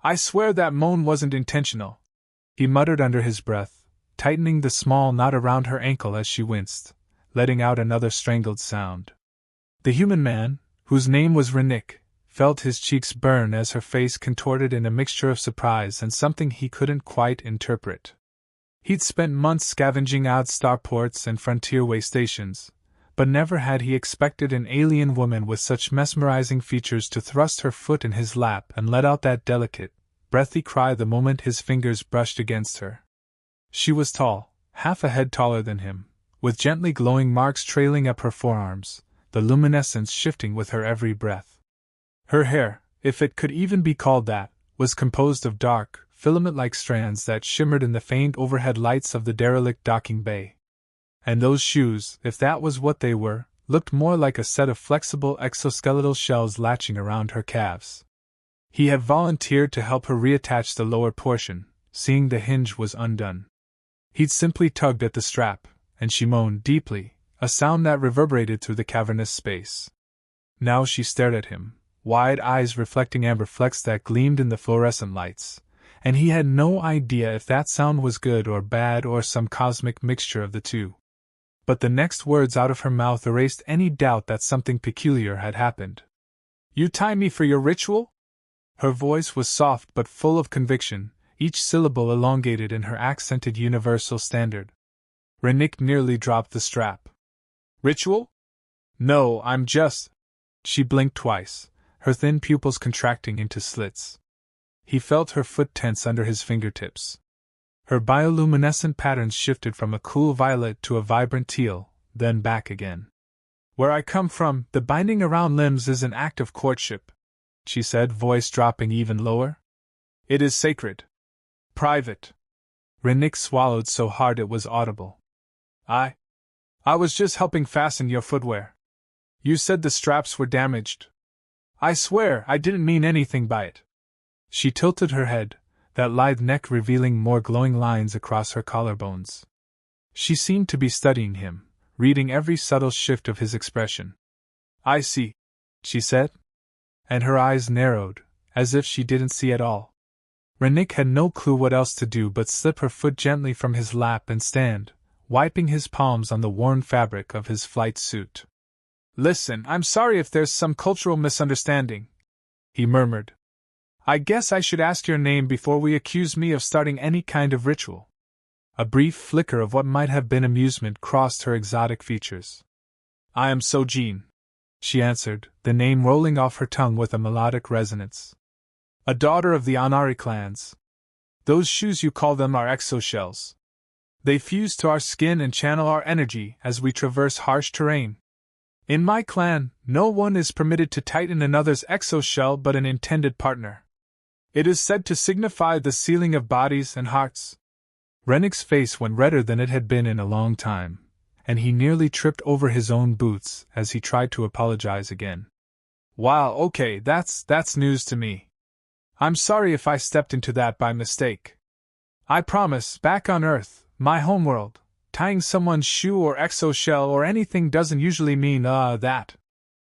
I swear that moan wasn't intentional, he muttered under his breath, tightening the small knot around her ankle as she winced, letting out another strangled sound. The human man, whose name was Rennick, felt his cheeks burn as her face contorted in a mixture of surprise and something he couldn't quite interpret. He'd spent months scavenging out starports and frontier way stations, but never had he expected an alien woman with such mesmerizing features to thrust her foot in his lap and let out that delicate, breathy cry the moment his fingers brushed against her. She was tall, half a head taller than him, with gently glowing marks trailing up her forearms, the luminescence shifting with her every breath. Her hair, if it could even be called that, was composed of dark, filament-like strands that shimmered in the faint overhead lights of the derelict docking bay. And those shoes, if that was what they were, looked more like a set of flexible exoskeletal shells latching around her calves. He had volunteered to help her reattach the lower portion, seeing the hinge was undone. He'd simply tugged at the strap, and she moaned deeply, a sound that reverberated through the cavernous space. Now she stared at him, wide eyes reflecting amber flecks that gleamed in the fluorescent lights, and he had no idea if that sound was good or bad or some cosmic mixture of the two. But the next words out of her mouth erased any doubt that something peculiar had happened. "You tie me for your ritual?" Her voice was soft but full of conviction, each syllable elongated in her accented universal standard. Rennick nearly dropped the strap. "Ritual? No, I'm just—" She blinked twice, her thin pupils contracting into slits. He felt her foot tense under his fingertips. Her bioluminescent patterns shifted from a cool violet to a vibrant teal, then back again. "Where I come from, the binding around limbs is an act of courtship," she said, voice dropping even lower. "It is sacred. Private." Rennick swallowed so hard it was audible. I was just helping fasten your footwear. You said the straps were damaged. I swear I didn't mean anything by it." She tilted her head, that lithe neck revealing more glowing lines across her collarbones. She seemed to be studying him, reading every subtle shift of his expression. "I see," she said. And her eyes narrowed, as if she didn't see at all. Rennick had no clue what else to do but slip her foot gently from his lap and stand, wiping his palms on the worn fabric of his flight suit. "Listen, I'm sorry if there's some cultural misunderstanding," he murmured. "I guess I should ask your name before we accuse me of starting any kind of ritual." A brief flicker of what might have been amusement crossed her exotic features. "I am Sojin," she answered, the name rolling off her tongue with a melodic resonance. "A daughter of the Anari clans. Those shoes you call them are exoshells. They fuse to our skin and channel our energy as we traverse harsh terrain. In my clan, no one is permitted to tighten another's exoshell but an intended partner. It is said to signify the sealing of bodies and hearts." Rennick's face went redder than it had been in a long time, and he nearly tripped over his own boots as he tried to apologize again. "Wow, okay, that's news to me. I'm sorry if I stepped into that by mistake. I promise, back on Earth, my homeworld, tying someone's shoe or exoshell or anything doesn't usually mean, that."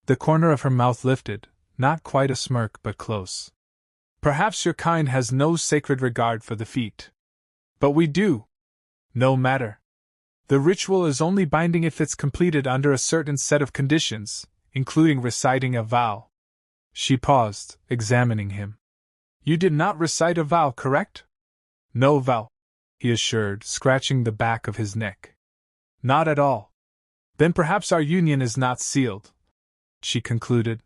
The corner of her mouth lifted, not quite a smirk but close. "Perhaps your kind has no sacred regard for the feet. But we do. No matter. The ritual is only binding if it's completed under a certain set of conditions, including reciting a vow." She paused, examining him. "You did not recite a vow, correct?" "No vow," he assured, scratching the back of his neck. "Not at all. Then perhaps our union is not sealed," she concluded.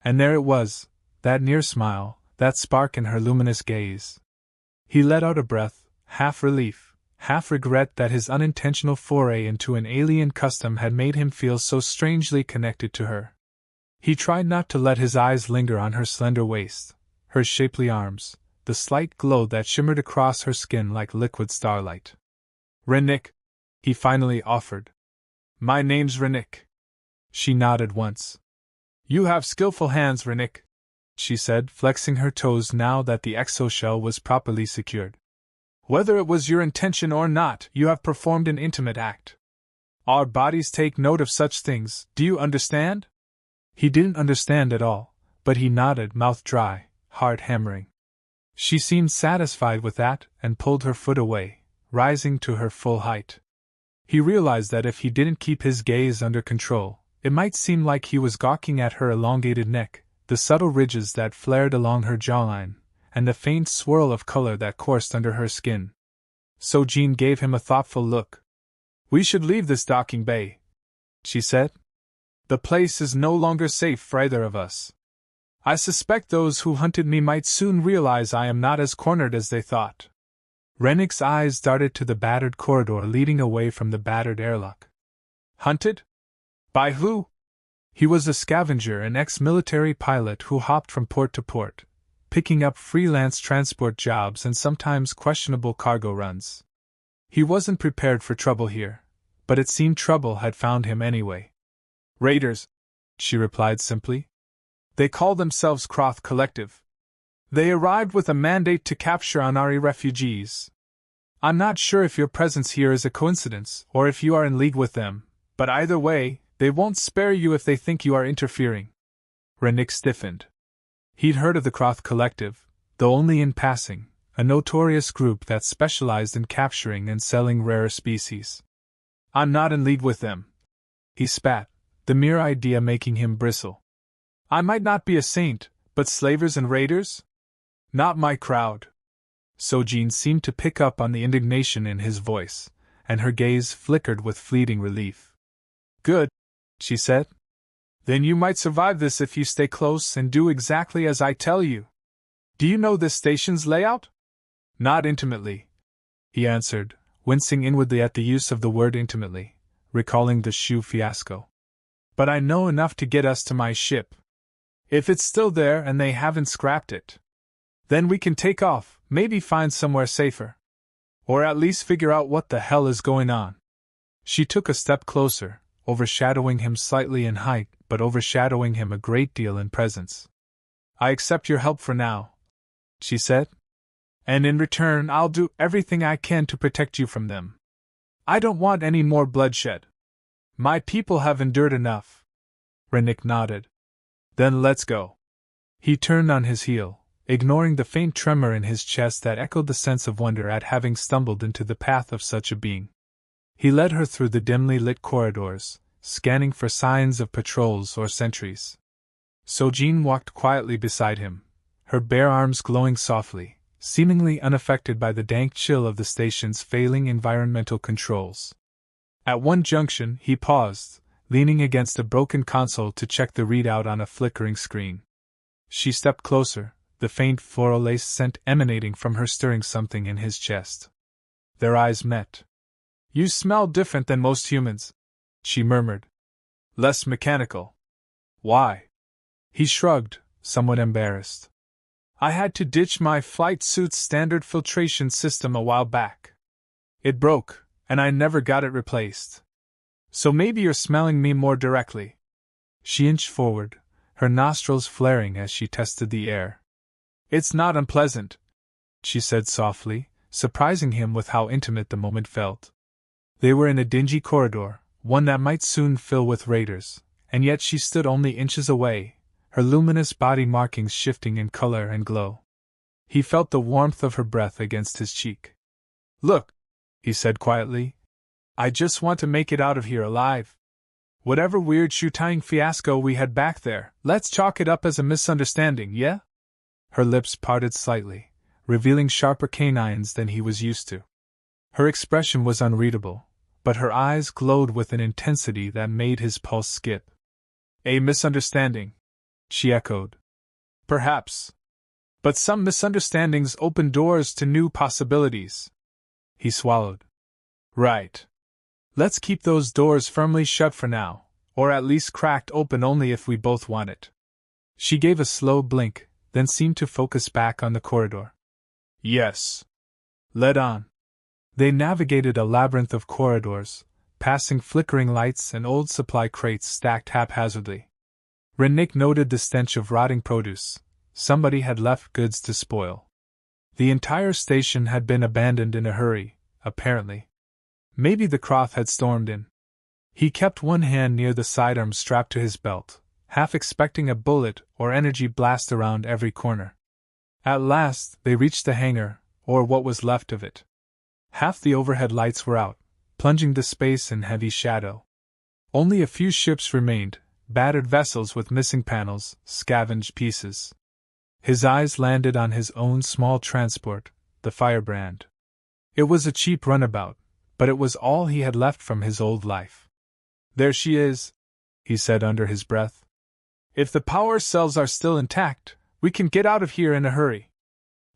And there it was, that near smile, that spark in her luminous gaze. He let out a breath, half relief, half regret that his unintentional foray into an alien custom had made him feel so strangely connected to her. He tried not to let his eyes linger on her slender waist, her shapely arms, the slight glow that shimmered across her skin like liquid starlight. "Rennick," he finally offered. "My name's Rennick." She nodded once. "You have skillful hands, Rennick," she said, flexing her toes now that the exoshell was properly secured. "Whether it was your intention or not, you have performed an intimate act. Our bodies take note of such things, do you understand?" He didn't understand at all, but he nodded, mouth dry, heart hammering. She seemed satisfied with that and pulled her foot away, rising to her full height. He realized that if he didn't keep his gaze under control, it might seem like he was gawking at her elongated neck, the subtle ridges that flared along her jawline, and the faint swirl of color that coursed under her skin. So Jean gave him a thoughtful look. "We should leave this docking bay," she said. "The place is no longer safe for either of us. I suspect those who hunted me might soon realize I am not as cornered as they thought." Rennick's eyes darted to the battered corridor leading away from the battered airlock. "Hunted? By who?" He was a scavenger, an ex-military pilot who hopped from port to port, picking up freelance transport jobs and sometimes questionable cargo runs. He wasn't prepared for trouble here, but it seemed trouble had found him anyway. "Raiders," she replied simply. "They call themselves Croth Collective. They arrived with a mandate to capture Anari refugees. I'm not sure if your presence here is a coincidence or if you are in league with them, but either way, they won't spare you if they think you are interfering." Rennick stiffened. He'd heard of the Croth Collective, though only in passing, a notorious group that specialized in capturing and selling rare species. "I'm not in league with them," he spat, the mere idea making him bristle. "I might not be a saint, but slavers and raiders? Not my crowd." So Jean seemed to pick up on the indignation in his voice, and her gaze flickered with fleeting relief. "Good," she said. "Then you might survive this if you stay close and do exactly as I tell you. Do you know this station's layout?" "Not intimately," he answered, wincing inwardly at the use of the word intimately, recalling the shoe fiasco. "But I know enough to get us to my ship. If it's still there and they haven't scrapped it, then we can take off, maybe find somewhere safer. Or at least figure out what the hell is going on." She took a step closer, overshadowing him slightly in height, but overshadowing him a great deal in presence. "I accept your help for now," she said. "And in return I'll do everything I can to protect you from them. I don't want any more bloodshed. My people have endured enough." Rennick nodded. "Then let's go." He turned on his heel, ignoring the faint tremor in his chest that echoed the sense of wonder at having stumbled into the path of such a being. He led her through the dimly lit corridors, scanning for signs of patrols or sentries. So Jean walked quietly beside him, her bare arms glowing softly, seemingly unaffected by the dank chill of the station's failing environmental controls. At one junction, he paused, leaning against a broken console to check the readout on a flickering screen. She stepped closer, the faint floral lace scent emanating from her stirring something in his chest. Their eyes met. "You smell different than most humans," she murmured. "Less mechanical." "Why?" He shrugged, somewhat embarrassed. "I had to ditch my flight suit's standard filtration system a while back. It broke, and I never got it replaced. So maybe you're smelling me more directly." She inched forward, her nostrils flaring as she tested the air. "It's not unpleasant," she said softly, surprising him with how intimate the moment felt. They were in a dingy corridor, one that might soon fill with raiders, and yet she stood only inches away, her luminous body markings shifting in color and glow. He felt the warmth of her breath against his cheek. "Look," he said quietly, "I just want to make it out of here alive. Whatever weird shoe-tying fiasco we had back there, let's chalk it up as a misunderstanding, yeah?" Her lips parted slightly, revealing sharper canines than he was used to. Her expression was unreadable, but her eyes glowed with an intensity that made his pulse skip. "A misunderstanding," she echoed. "Perhaps. But some misunderstandings open doors to new possibilities." He swallowed. "Right. Let's keep those doors firmly shut for now, or at least cracked open only if we both want it." She gave a slow blink, then seemed to focus back on the corridor. "Yes. Led on." They navigated a labyrinth of corridors, passing flickering lights and old supply crates stacked haphazardly. Rennick noted the stench of rotting produce. Somebody had left goods to spoil. The entire station had been abandoned in a hurry, apparently. Maybe the Croth had stormed in. He kept one hand near the sidearm strapped to his belt, half expecting a bullet or energy blast around every corner. At last, they reached the hangar, or what was left of it. Half the overhead lights were out, plunging the space in heavy shadow. Only a few ships remained, battered vessels with missing panels, scavenged pieces. His eyes landed on his own small transport, the Firebrand. It was a cheap runabout, but it was all he had left from his old life. "There she is," he said under his breath. "If the power cells are still intact, we can get out of here in a hurry."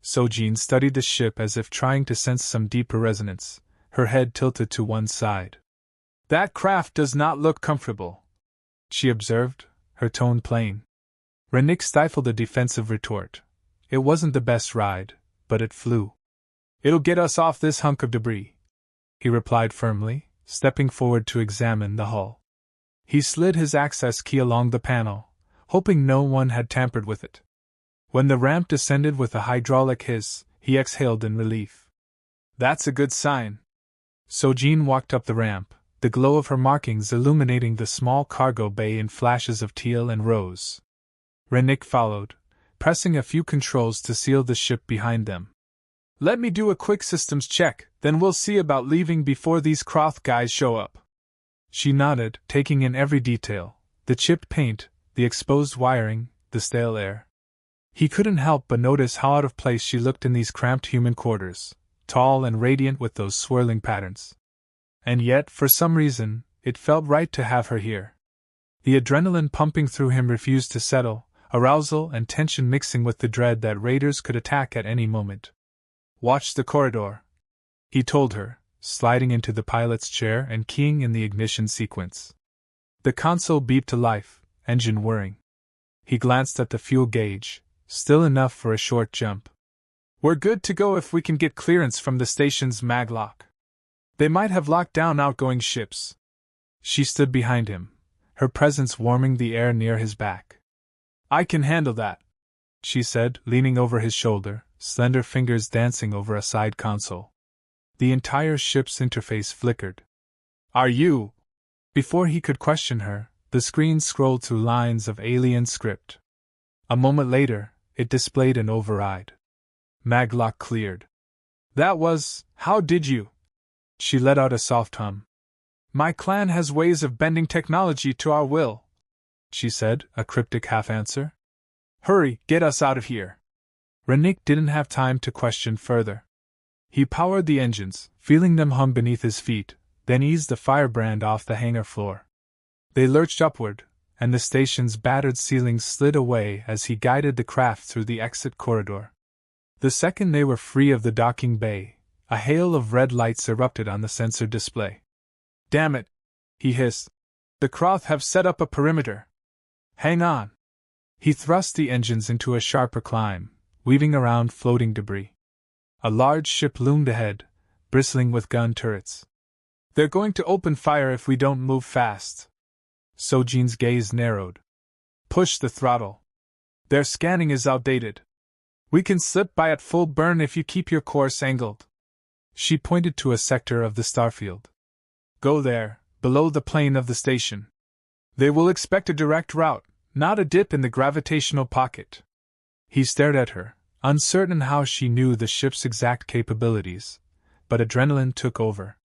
Sojin studied the ship as if trying to sense some deeper resonance, her head tilted to one side. "That craft does not look comfortable," she observed, her tone plain. Rennick stifled a defensive retort. It wasn't the best ride, but it flew. "It'll get us off this hunk of debris," he replied firmly, stepping forward to examine the hull. He slid his access key along the panel, hoping no one had tampered with it. When the ramp descended with a hydraulic hiss, he exhaled in relief. "That's a good sign." Sojin walked up the ramp, the glow of her markings illuminating the small cargo bay in flashes of teal and rose. Rennick followed, pressing a few controls to seal the ship behind them. "Let me do a quick systems check, then we'll see about leaving before these Croth guys show up." She nodded, taking in every detail, the chipped paint, the exposed wiring, the stale air. He couldn't help but notice how out of place she looked in these cramped human quarters, tall and radiant with those swirling patterns. And yet, for some reason, it felt right to have her here. The adrenaline pumping through him refused to settle, arousal and tension mixing with the dread that raiders could attack at any moment. "Watch the corridor," he told her, sliding into the pilot's chair and keying in the ignition sequence. The console beeped to life, engine whirring. He glanced at the fuel gauge, still enough for a short jump. "We're good to go if we can get clearance from the station's maglock. They might have locked down outgoing ships." She stood behind him, her presence warming the air near his back. "I can handle that," she said, leaning over his shoulder, slender fingers dancing over a side console. The entire ship's interface flickered. "Are you?" Before he could question her, the screen scrolled through lines of alien script. A moment later, it displayed an override. "Maglock cleared." "That was, how did you?" She let out a soft hum. "My clan has ways of bending technology to our will," she said, a cryptic half-answer. "Hurry, get us out of here." Rennick didn't have time to question further. He powered the engines, feeling them hum beneath his feet, then eased the Firebrand off the hangar floor. They lurched upward, and the station's battered ceilings slid away as he guided the craft through the exit corridor. The second they were free of the docking bay, a hail of red lights erupted on the sensor display. "Damn it!" he hissed. "The Croth have set up a perimeter. Hang on." He thrust the engines into a sharper climb, weaving around floating debris. A large ship loomed ahead, bristling with gun turrets. "They're going to open fire if we don't move fast." Sojin's gaze narrowed. "Push the throttle. Their scanning is outdated. We can slip by at full burn if you keep your course angled." She pointed to a sector of the starfield. "Go there, below the plane of the station. They will expect a direct route, not a dip in the gravitational pocket." He stared at her, uncertain how she knew the ship's exact capabilities, but adrenaline took over.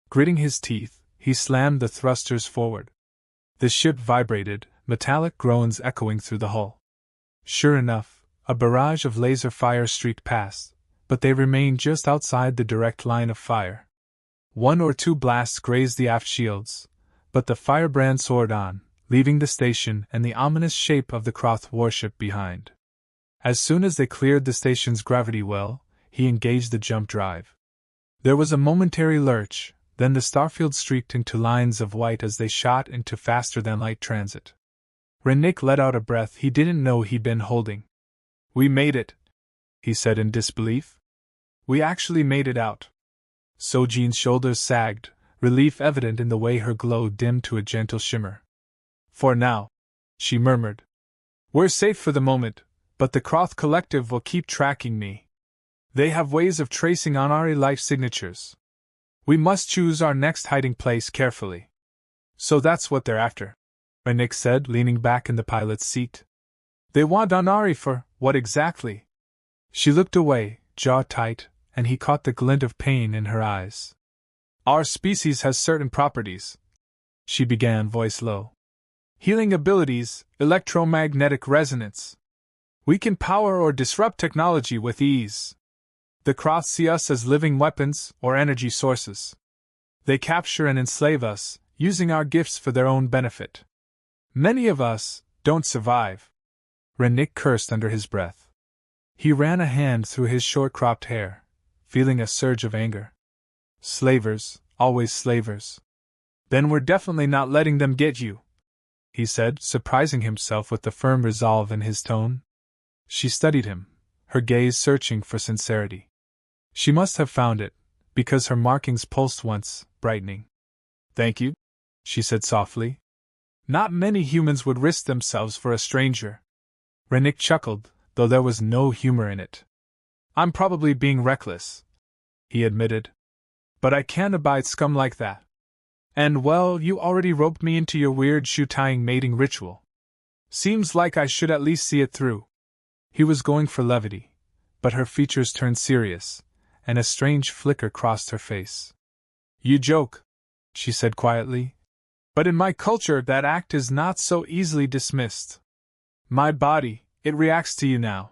Gritting his teeth, he slammed the thrusters forward. The ship vibrated, metallic groans echoing through the hull. Sure enough, a barrage of laser fire streaked past, but they remained just outside the direct line of fire. One or two blasts grazed the aft shields, but the Firebrand soared on, leaving the station and the ominous shape of the Croth warship behind. As soon as they cleared the station's gravity well, he engaged the jump drive. There was a momentary lurch, then the starfield streaked into lines of white as they shot into faster-than-light transit. Rennick let out a breath he didn't know he'd been holding. "We made it," he said in disbelief. "We actually made it out." Sojin's shoulders sagged, relief evident in the way her glow dimmed to a gentle shimmer. "For now," she murmured. "We're safe for the moment, but the Croth Collective will keep tracking me. They have ways of tracing on our life signatures. We must choose our next hiding place carefully." "So that's what they're after," Rennick said, leaning back in the pilot's seat. "They want Anari for what exactly?" She looked away, jaw tight, and he caught the glint of pain in her eyes. Our species has certain properties, she began, voice low. Healing abilities, electromagnetic resonance. We can power or disrupt technology with ease. The Kroth see us as living weapons or energy sources. They capture and enslave us, using our gifts for their own benefit. Many of us don't survive. Rennick cursed under his breath. He ran a hand through his short-cropped hair, feeling a surge of anger. Slavers, always slavers. Then we're definitely not letting them get you, he said, surprising himself with the firm resolve in his tone. She studied him, her gaze searching for sincerity. She must have found it, because her markings pulsed once, brightening. Thank you, she said softly. Not many humans would risk themselves for a stranger. Rennick chuckled, though there was no humor in it. I'm probably being reckless, he admitted. But I can't abide scum like that. And well, you already roped me into your weird shoe-tying mating ritual. Seems like I should at least see it through. He was going for levity, but her features turned serious, and a strange flicker crossed her face. You joke, she said quietly. But in my culture that act is not so easily dismissed. My body, it reacts to you now.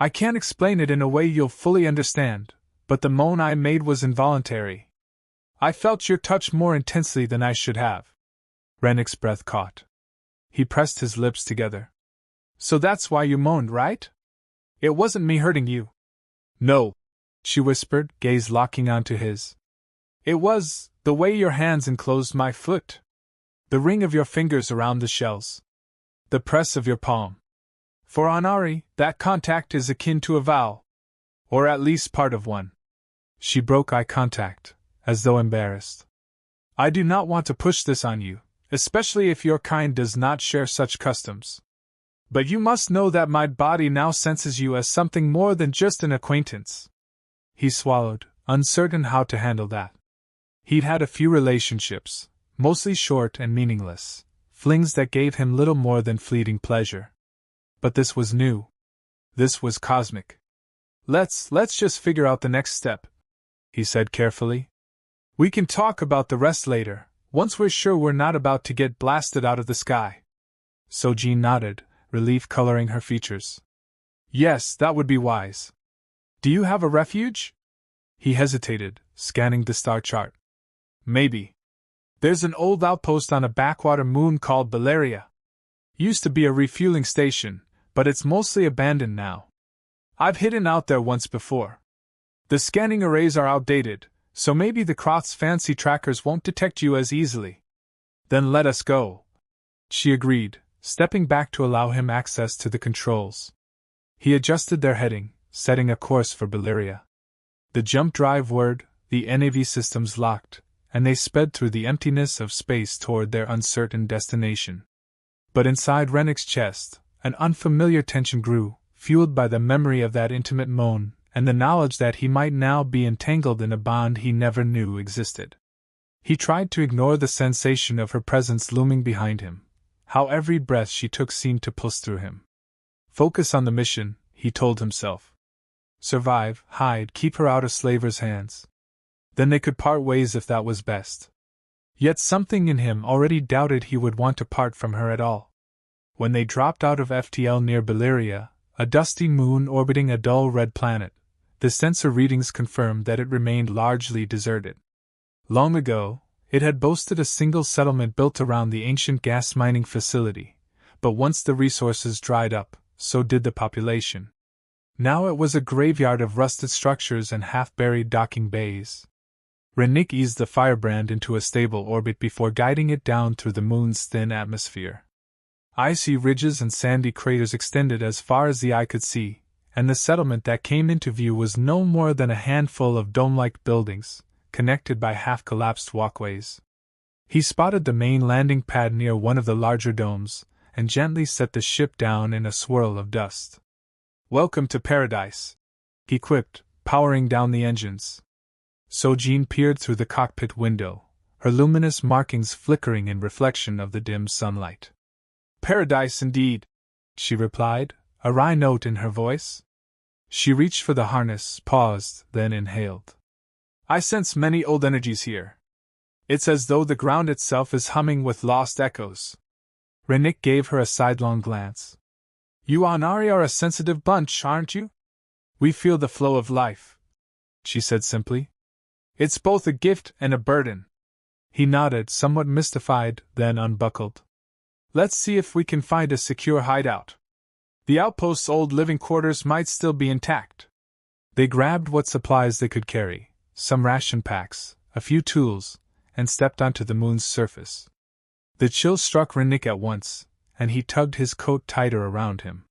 I can't explain it in a way you'll fully understand, but the moan I made was involuntary. I felt your touch more intensely than I should have. Rennick's breath caught. He pressed his lips together. So that's why you moaned, right? It wasn't me hurting you. No, she whispered, gaze locking onto his. It was the way your hands enclosed my foot. The ring of your fingers around the shells. The press of your palm. For Anari, that contact is akin to a vow. Or at least part of one. She broke eye contact, as though embarrassed. I do not want to push this on you, especially if your kind does not share such customs. But you must know that my body now senses you as something more than just an acquaintance. He swallowed, uncertain how to handle that. He'd had a few relationships, mostly short and meaningless, flings that gave him little more than fleeting pleasure. But this was new. This was cosmic. Let's just figure out the next step, he said carefully. We can talk about the rest later, once we're sure we're not about to get blasted out of the sky. Sojin nodded, relief coloring her features. Yes, that would be wise. Do you have a refuge? He hesitated, scanning the star chart. Maybe. There's an old outpost on a backwater moon called Baleria. Used to be a refueling station, but it's mostly abandoned now. I've hidden out there once before. The scanning arrays are outdated, so maybe the Kroth's fancy trackers won't detect you as easily. Then let us go. She agreed, stepping back to allow him access to the controls. He adjusted their heading, setting a course for Baleria. The jump drive word, the NAV systems locked, and they sped through the emptiness of space toward their uncertain destination. But inside Rennick's chest, an unfamiliar tension grew, fueled by the memory of that intimate moan, and the knowledge that he might now be entangled in a bond he never knew existed. He tried to ignore the sensation of her presence looming behind him, how every breath she took seemed to pulse through him. Focus on the mission, he told himself. Survive, hide, keep her out of Slaver's hands. Then they could part ways if that was best. Yet something in him already doubted he would want to part from her at all. When they dropped out of FTL near Baleria, a dusty moon orbiting a dull red planet, the sensor readings confirmed that it remained largely deserted. Long ago, it had boasted a single settlement built around the ancient gas mining facility, but once the resources dried up, so did the population. Now it was a graveyard of rusted structures and half-buried docking bays. Rennick eased the firebrand into a stable orbit before guiding it down through the moon's thin atmosphere. Icy ridges and sandy craters extended as far as the eye could see, and the settlement that came into view was no more than a handful of dome-like buildings, connected by half-collapsed walkways. He spotted the main landing pad near one of the larger domes, and gently set the ship down in a swirl of dust. Welcome to paradise, he quipped, powering down the engines. Sojin peered through the cockpit window, her luminous markings flickering in reflection of the dim sunlight. Paradise indeed, she replied, a wry note in her voice. She reached for the harness, paused, then inhaled. I sense many old energies here. It's as though the ground itself is humming with lost echoes. Rennick gave her a sidelong glance. You Anari are a sensitive bunch, aren't you? We feel the flow of life, she said simply. It's both a gift and a burden. He nodded, somewhat mystified, then unbuckled. Let's see if we can find a secure hideout. The outpost's old living quarters might still be intact. They grabbed what supplies they could carry, some ration packs, a few tools, and stepped onto the moon's surface. The chill struck Rennick at once, and he tugged his coat tighter around him.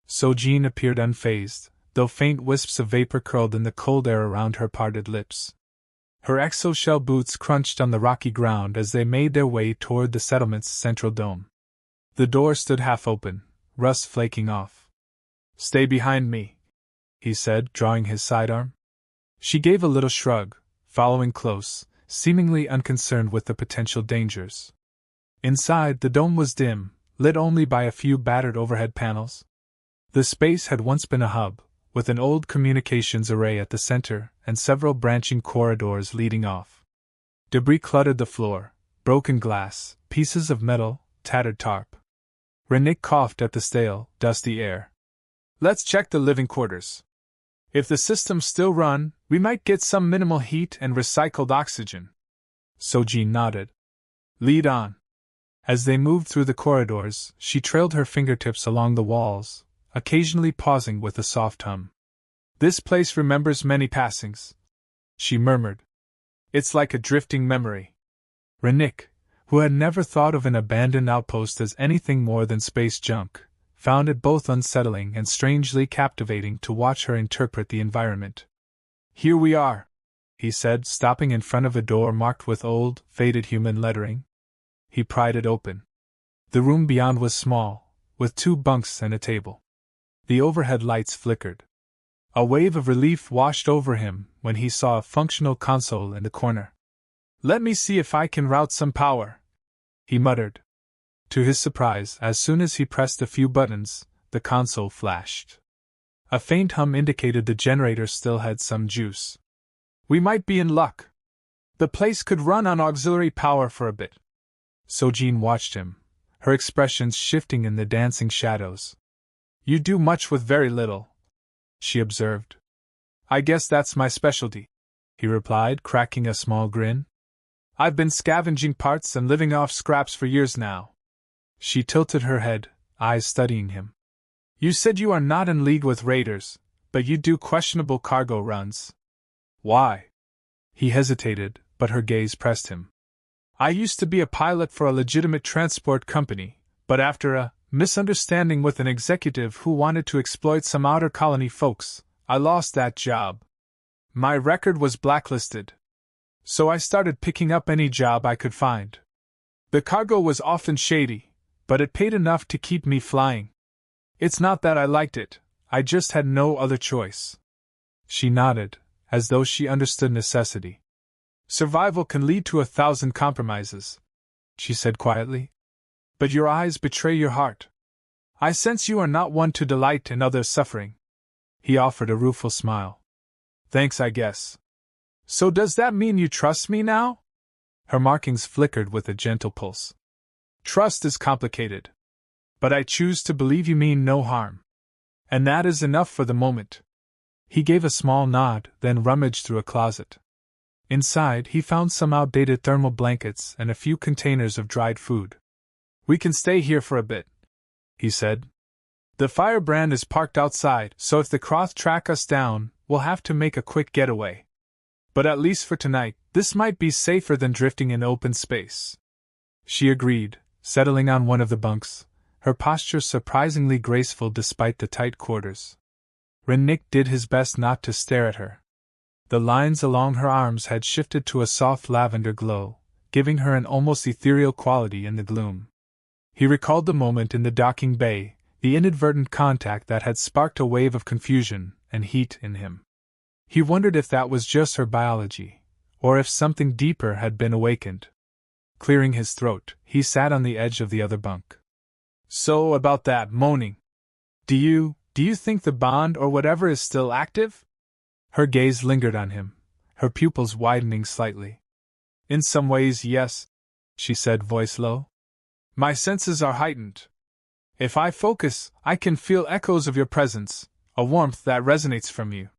Sojin appeared unfazed, though faint wisps of vapor curled in the cold air around her parted lips. Her exoshell boots crunched on the rocky ground as they made their way toward the settlement's central dome. The door stood half open, rust flaking off. Stay behind me, he said, drawing his sidearm. She gave a little shrug, following close, seemingly unconcerned with the potential dangers. Inside, the dome was dim, lit only by a few battered overhead panels. The space had once been a hub, with an old communications array at the center and several branching corridors leading off. Debris cluttered the floor, broken glass, pieces of metal, tattered tarp. Rennick coughed at the stale, dusty air. Let's check the living quarters. If the systems still run, we might get some minimal heat and recycled oxygen. Sojin nodded. Lead on. As they moved through the corridors, she trailed her fingertips along the walls, occasionally pausing with a soft hum. This place remembers many passings, she murmured. It's like a drifting memory. Rennick, who had never thought of an abandoned outpost as anything more than space junk, found it both unsettling and strangely captivating to watch her interpret the environment. Here we are, he said, stopping in front of a door marked with old, faded human lettering. He pried it open. The room beyond was small, with 2 bunks and a table. The overhead lights flickered. A wave of relief washed over him when he saw a functional console in the corner. Let me see if I can route some power, he muttered. To his surprise, as soon as he pressed a few buttons, the console flashed. A faint hum indicated the generator still had some juice. We might be in luck. The place could run on auxiliary power for a bit. Sojin watched him, her expressions shifting in the dancing shadows. You do much with very little, she observed. I guess that's my specialty, he replied, cracking a small grin. I've been scavenging parts and living off scraps for years now. She tilted her head, eyes studying him. You said you are not in league with raiders, but you do questionable cargo runs. Why? He hesitated, but her gaze pressed him. I used to be a pilot for a legitimate transport company, but after a misunderstanding with an executive who wanted to exploit some outer colony folks, I lost that job. My record was blacklisted. So I started picking up any job I could find. The cargo was often shady, but it paid enough to keep me flying. It's not that I liked it, I just had no other choice. She nodded, as though she understood necessity. Survival can lead to 1,000 compromises, she said quietly. But your eyes betray your heart. I sense you are not one to delight in others' suffering. He offered a rueful smile. Thanks, I guess. So does that mean you trust me now? Her markings flickered with a gentle pulse. Trust is complicated. But I choose to believe you mean no harm. And that is enough for the moment. He gave a small nod, then rummaged through a closet. Inside, he found some outdated thermal blankets and a few containers of dried food. We can stay here for a bit, he said. The firebrand is parked outside, so if the Croth track us down, we'll have to make a quick getaway. But at least for tonight, this might be safer than drifting in open space. She agreed, settling on one of the bunks, her posture surprisingly graceful despite the tight quarters. Rennick did his best not to stare at her. The lines along her arms had shifted to a soft lavender glow, giving her an almost ethereal quality in the gloom. He recalled the moment in the docking bay, the inadvertent contact that had sparked a wave of confusion and heat in him. He wondered if that was just her biology, or if something deeper had been awakened. Clearing his throat, he sat on the edge of the other bunk. So about that moaning. Do you Do you think the bond or whatever is still active? Her gaze lingered on him, her pupils widening slightly. In some ways, yes, she said, voice low. My senses are heightened. If I focus, I can feel echoes of your presence, a warmth that resonates from you.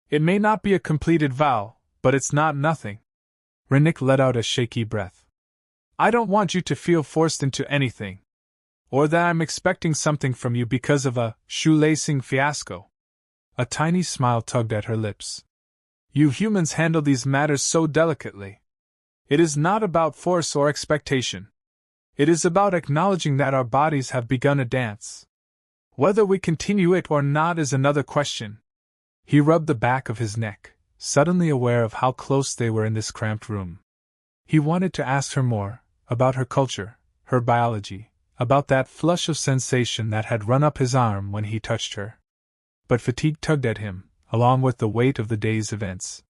It may not be a completed vow, but it's not nothing. Rennick let out a shaky breath. I don't want you to feel forced into anything, or that I'm expecting something from you because of a shoelacing fiasco. A tiny smile tugged at her lips. You humans handle these matters so delicately. It is not about force or expectation. It is about acknowledging that our bodies have begun a dance. Whether we continue it or not is another question. He rubbed the back of his neck, suddenly aware of how close they were in this cramped room. He wanted to ask her more, about her culture, her biology, about that flush of sensation that had run up his arm when he touched her. But fatigue tugged at him, along with the weight of the day's events.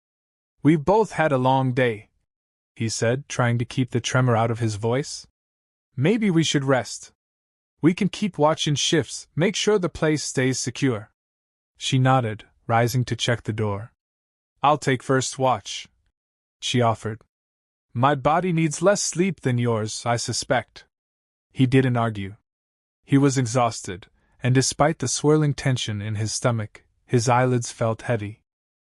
We've both had a long day, he said, trying to keep the tremor out of his voice. Maybe we should rest. We can keep watch in shifts, make sure the place stays secure. She nodded, rising to check the door. I'll take first watch, she offered. My body needs less sleep than yours, I suspect. He didn't argue. He was exhausted, and despite the swirling tension in his stomach, his eyelids felt heavy.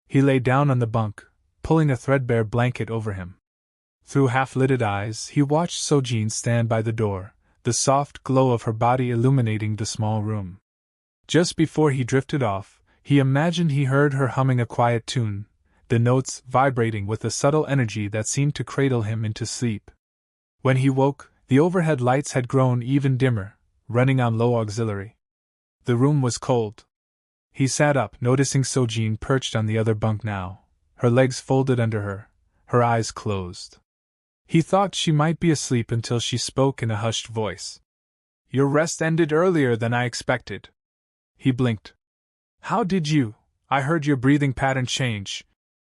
He lay down on the bunk, pulling a threadbare blanket over him. Through half-lidded eyes, he watched Sojin stand by the door, the soft glow of her body illuminating the small room. Just before he drifted off, he imagined he heard her humming a quiet tune, the notes vibrating with a subtle energy that seemed to cradle him into sleep. When he woke, the overhead lights had grown even dimmer, running on low auxiliary. The room was cold. He sat up, noticing Sojin perched on the other bunk now, her legs folded under her eyes closed. He thought she might be asleep until she spoke in a hushed voice. Your rest ended earlier than I expected. He blinked. How did you? I heard your breathing pattern change,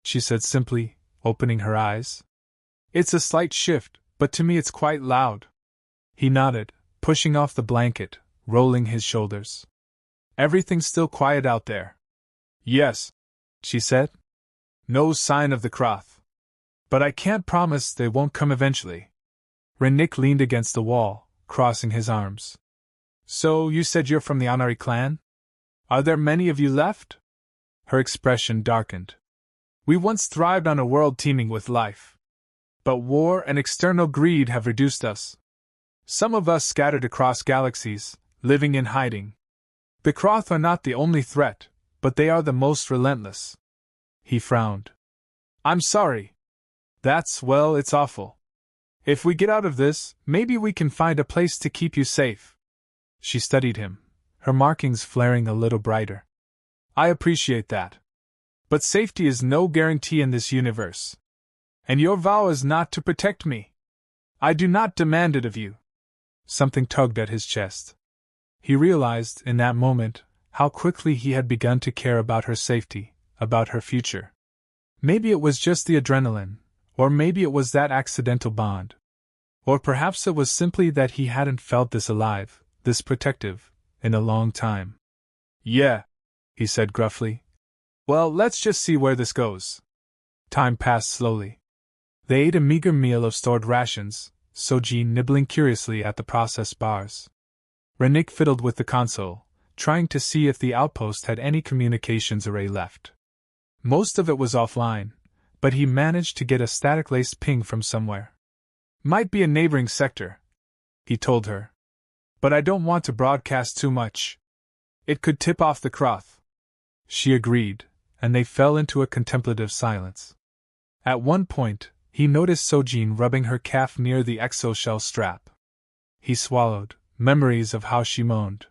she said simply, opening her eyes. It's a slight shift, but to me it's quite loud. He nodded, pushing off the blanket, rolling his shoulders. Everything's still quiet out there. Yes, she said. No sign of the Kroth. But I can't promise they won't come eventually. Rennick leaned against the wall, crossing his arms. So, you said you're from the Anari clan? Are there many of you left? Her expression darkened. We once thrived on a world teeming with life. But war and external greed have reduced us. Some of us scattered across galaxies, living in hiding. The Kroth are not the only threat, but they are the most relentless. He frowned. I'm sorry. It's awful. If we get out of this, maybe we can find a place to keep you safe. She studied him, her markings flaring a little brighter. I appreciate that. But safety is no guarantee in this universe. And your vow is not to protect me. I do not demand it of you. Something tugged at his chest. He realized, in that moment, how quickly he had begun to care about her safety, about her future. Maybe it was just the adrenaline, or maybe it was that accidental bond. Or perhaps it was simply that he hadn't felt this alive, this protective, in a long time. Yeah, he said gruffly. Well, let's just see where this goes. Time passed slowly. They ate a meager meal of stored rations, Sojin nibbling curiously at the processed bars. Rennick fiddled with the console, trying to see if the outpost had any communications array left. Most of it was offline, but he managed to get a static-laced ping from somewhere. Might be a neighboring sector, he told her. But I don't want to broadcast too much. It could tip off the Kroth. She agreed, and they fell into a contemplative silence. At one point, he noticed Sojin rubbing her calf near the exoshell strap. He swallowed, memories of how she moaned.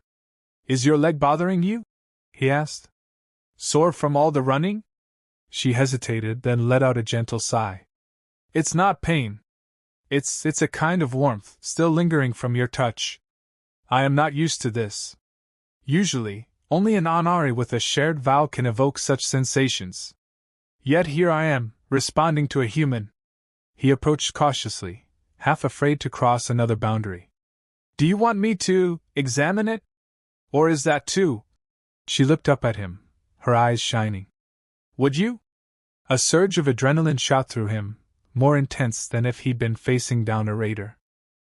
Is your leg bothering you? He asked. Sore from all the running? She hesitated, then let out a gentle sigh. It's not pain. It's a kind of warmth, still lingering from your touch. I am not used to this. Usually, only an Anari with a shared vow can evoke such sensations. Yet here I am, responding to a human. He approached cautiously, half afraid to cross another boundary. Do you want me to examine it? Or is that too She looked up at him, her eyes shining. Would you? A surge of adrenaline shot through him, more intense than if he'd been facing down a raider.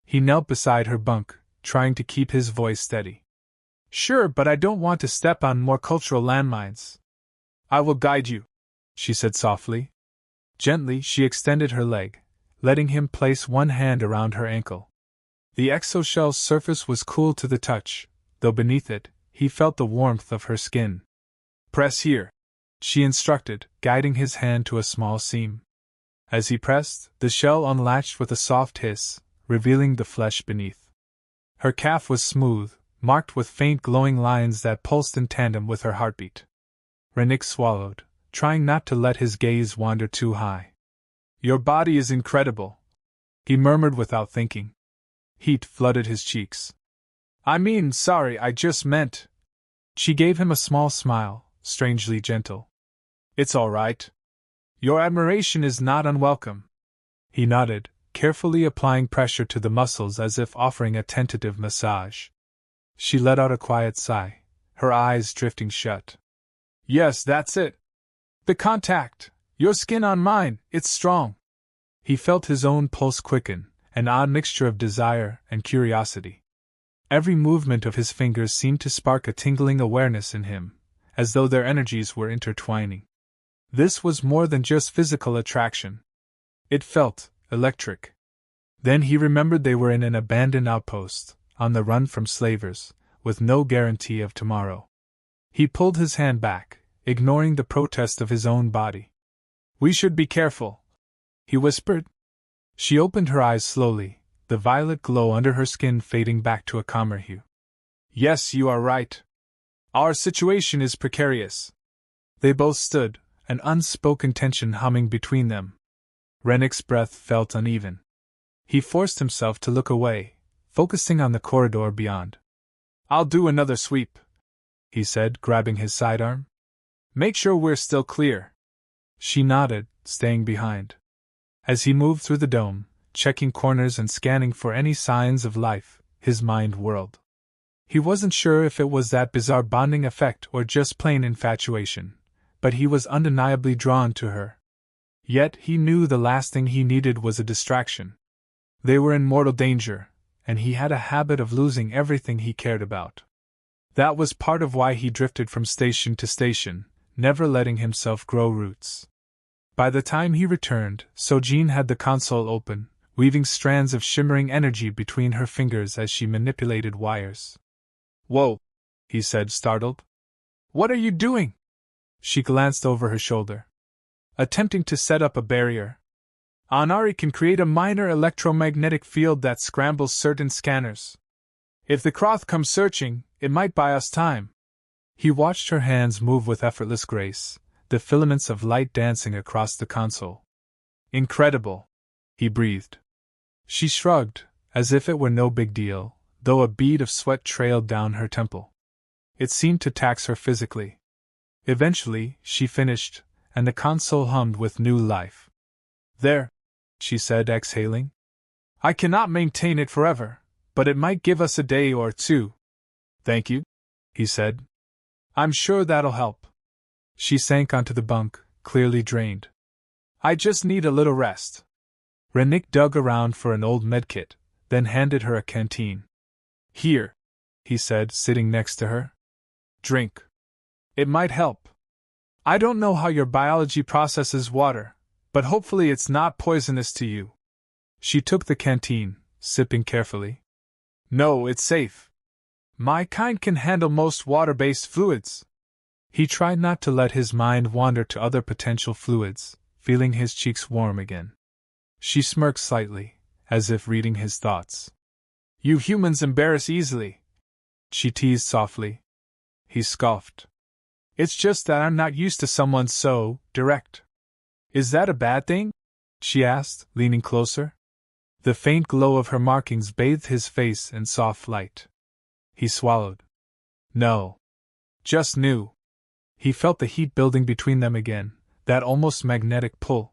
He knelt beside her bunk, trying to keep his voice steady. Sure, but I don't want to step on more cultural landmines. I will guide you, she said softly. Gently, she extended her leg, letting him place one hand around her ankle. The exoshell's surface was cool to the touch, though beneath it, he felt the warmth of her skin. Press here, she instructed, guiding his hand to a small seam. As he pressed, the shell unlatched with a soft hiss, revealing the flesh beneath. Her calf was smooth, marked with faint glowing lines that pulsed in tandem with her heartbeat. Rennick swallowed, trying not to let his gaze wander too high. Your body is incredible, he murmured without thinking. Heat flooded his cheeks. Sorry, I just meant. She gave him a small smile, strangely gentle. It's all right. Your admiration is not unwelcome. He nodded, carefully applying pressure to the muscles as if offering a tentative massage. She let out a quiet sigh, her eyes drifting shut. Yes, that's it. The contact, your skin on mine, it's strong. He felt his own pulse quicken, an odd mixture of desire and curiosity. Every movement of his fingers seemed to spark a tingling awareness in him, as though their energies were intertwining. This was more than just physical attraction. It felt electric. Then he remembered they were in an abandoned outpost, on the run from slavers, with no guarantee of tomorrow. He pulled his hand back, ignoring the protest of his own body. We should be careful, he whispered. She opened her eyes slowly, the violet glow under her skin fading back to a calmer hue. Yes, you are right. Our situation is precarious. They both stood, an unspoken tension humming between them. Rennick's breath felt uneven. He forced himself to look away, focusing on the corridor beyond. I'll do another sweep, he said, grabbing his sidearm. Make sure we're still clear. She nodded, staying behind. As he moved through the dome, checking corners and scanning for any signs of life, his mind whirled. He wasn't sure if it was that bizarre bonding effect or just plain infatuation, but he was undeniably drawn to her. Yet he knew the last thing he needed was a distraction. They were in mortal danger, and he had a habit of losing everything he cared about. That was part of why he drifted from station to station, never letting himself grow roots. By the time he returned, Sojin had the console open, weaving strands of shimmering energy between her fingers as she manipulated wires. Whoa, he said, startled. What are you doing? She glanced over her shoulder. Attempting to set up a barrier. Anari can create a minor electromagnetic field that scrambles certain scanners. If the Kroth comes searching, it might buy us time. He watched her hands move with effortless grace, the filaments of light dancing across the console. Incredible, he breathed. She shrugged, as if it were no big deal, though a bead of sweat trailed down her temple. It seemed to tax her physically. Eventually, she finished, and the console hummed with new life. There, she said, exhaling. I cannot maintain it forever, but it might give us a day or two. Thank you, he said. I'm sure that'll help. She sank onto the bunk, clearly drained. I just need a little rest. Rennick dug around for an old medkit, then handed her a canteen. Here, he said, sitting next to her. Drink. It might help. I don't know how your biology processes water, but hopefully it's not poisonous to you. She took the canteen, sipping carefully. No, it's safe. My kind can handle most water-based fluids. He tried not to let his mind wander to other potential fluids, feeling his cheeks warm again. She smirked slightly, as if reading his thoughts. You humans embarrass easily, she teased softly. He scoffed. It's just that I'm not used to someone so direct. Is that a bad thing? She asked, leaning closer. The faint glow of her markings bathed his face in soft light. He swallowed. No. Just new. He felt the heat building between them again, that almost magnetic pull.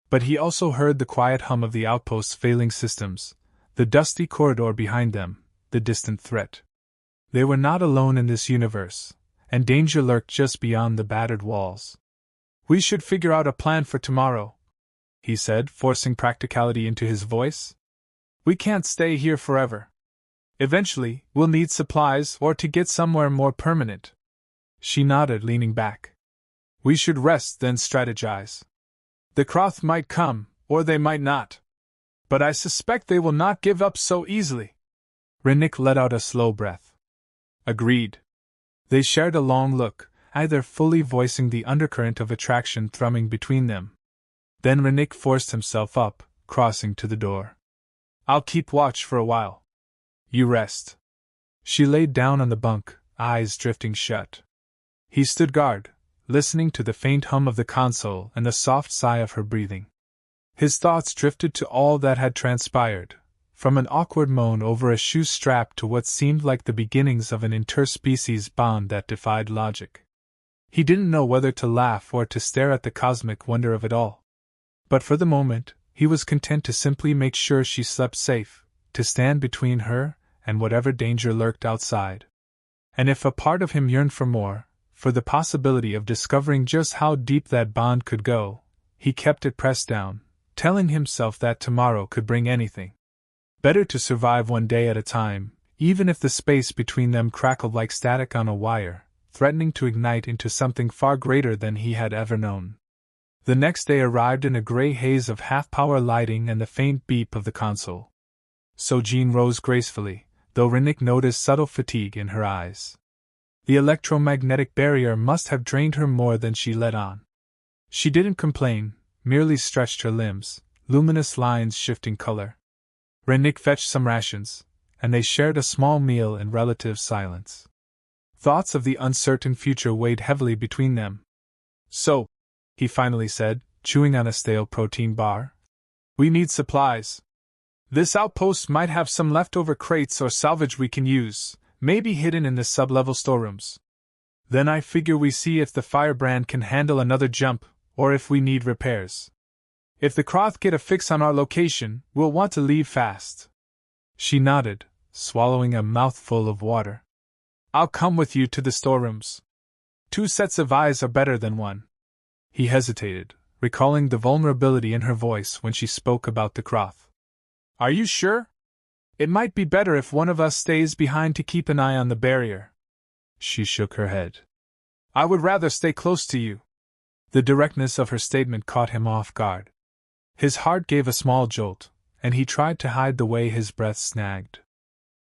But he also heard the quiet hum of the outpost's failing systems, the dusty corridor behind them, the distant threat. They were not alone in this universe, and danger lurked just beyond the battered walls. "We should figure out a plan for tomorrow," he said, forcing practicality into his voice. "We can't stay here forever. Eventually, we'll need supplies or to get somewhere more permanent." She nodded, leaning back. "We should rest, then strategize. The Kroth might come, or they might not. But I suspect they will not give up so easily." Rennick let out a slow breath. "Agreed." They shared a long look, either fully voicing the undercurrent of attraction thrumming between them. Then Rennick forced himself up, crossing to the door. "I'll keep watch for a while. You rest." She laid down on the bunk, eyes drifting shut. He stood guard, listening to the faint hum of the console and the soft sigh of her breathing. His thoughts drifted to all that had transpired, from an awkward moan over a shoe strap to what seemed like the beginnings of an interspecies bond that defied logic. He didn't know whether to laugh or to stare at the cosmic wonder of it all. But for the moment, he was content to simply make sure she slept safe, to stand between her and whatever danger lurked outside. And if a part of him yearned for more, for the possibility of discovering just how deep that bond could go, he kept it pressed down, telling himself that tomorrow could bring anything. Better to survive one day at a time, even if the space between them crackled like static on a wire, threatening to ignite into something far greater than he had ever known. The next day arrived in a gray haze of half-power lighting and the faint beep of the console. So Jean rose gracefully, though Rennick noticed subtle fatigue in her eyes. The electromagnetic barrier must have drained her more than she let on. She didn't complain, merely stretched her limbs, luminous lines shifting color. Rennick fetched some rations, and they shared a small meal in relative silence. Thoughts of the uncertain future weighed heavily between them. "So," he finally said, chewing on a stale protein bar, "we need supplies. This outpost might have some leftover crates or salvage we can use, maybe hidden in the sub-level storerooms. Then I figure we see if the firebrand can handle another jump, or if we need repairs. If the Kroth get a fix on our location, we'll want to leave fast." She nodded, swallowing a mouthful of water. "I'll come with you to the storerooms. 2 sets of eyes are better than 1. He hesitated, recalling the vulnerability in her voice when she spoke about the Kroth. "Are you sure? It might be better if one of us stays behind to keep an eye on the barrier." She shook her head. "I would rather stay close to you." The directness of her statement caught him off guard. His heart gave a small jolt, and he tried to hide the way his breath snagged.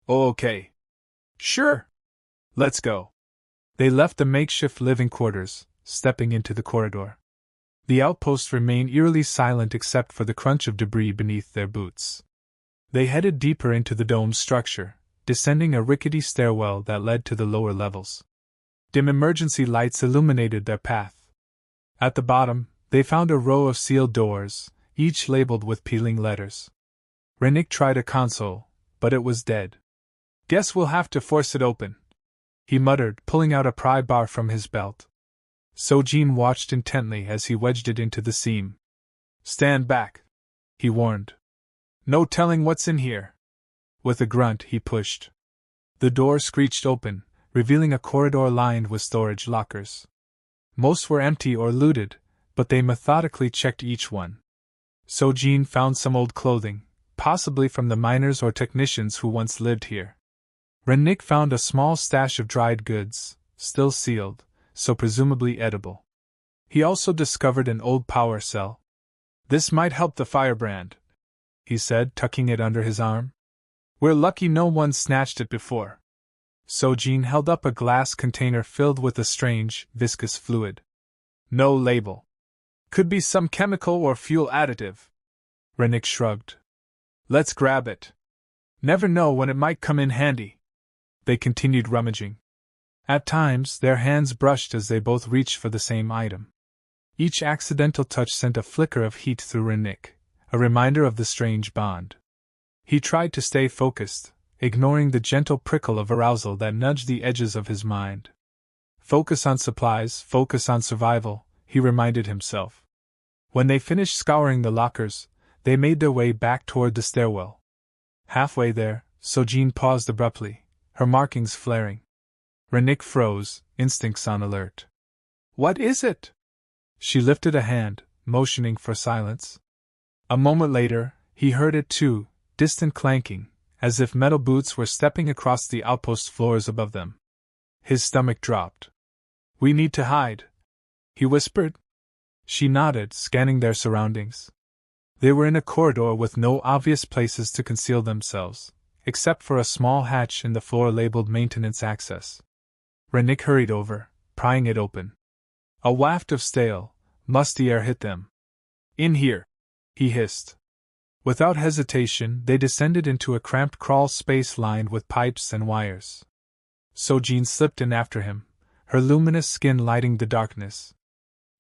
"Oh, okay. Sure. Let's go." They left the makeshift living quarters, stepping into the corridor. The outpost remained eerily silent except for the crunch of debris beneath their boots. They headed deeper into the domed structure, descending a rickety stairwell that led to the lower levels. Dim emergency lights illuminated their path. At the bottom, they found a row of sealed doors, each labeled with peeling letters. Rennick tried a console, but it was dead. "Guess we'll have to force it open," he muttered, pulling out a pry bar from his belt. So Jean watched intently as he wedged it into the seam. "Stand back," he warned. "No telling what's in here." With a grunt, he pushed. The door screeched open, revealing a corridor lined with storage lockers. Most were empty or looted, but they methodically checked each one. So Jean found some old clothing, possibly from the miners or technicians who once lived here. Rennick found a small stash of dried goods, still sealed, so presumably edible. He also discovered an old power cell. "This might help the firebrand," he said, tucking it under his arm. "We're lucky no one snatched it before." So Jean held up a glass container filled with a strange, viscous fluid. "No label. Could be some chemical or fuel additive." Rennick shrugged. "Let's grab it. Never know when it might come in handy." They continued rummaging. At times, their hands brushed as they both reached for the same item. Each accidental touch sent a flicker of heat through Rennick, a reminder of the strange bond. He tried to stay focused, ignoring the gentle prickle of arousal that nudged the edges of his mind. Focus on supplies, focus on survival, he reminded himself. When they finished scouring the lockers, they made their way back toward the stairwell. Halfway there, Jean paused abruptly, her markings flaring. Rennick froze, instincts on alert. What is it? She lifted a hand, motioning for silence. A moment later, he heard it too, distant clanking, as if metal boots were stepping across the outpost floors above them. His stomach dropped. We need to hide, he whispered. She nodded, scanning their surroundings. They were in a corridor with no obvious places to conceal themselves, except for a small hatch in the floor labeled Maintenance Access. Rennick hurried over, prying it open. A waft of stale, musty air hit them. In here, he hissed. Without hesitation, they descended into a cramped crawl space lined with pipes and wires. Sojin slipped in after him, her luminous skin lighting the darkness.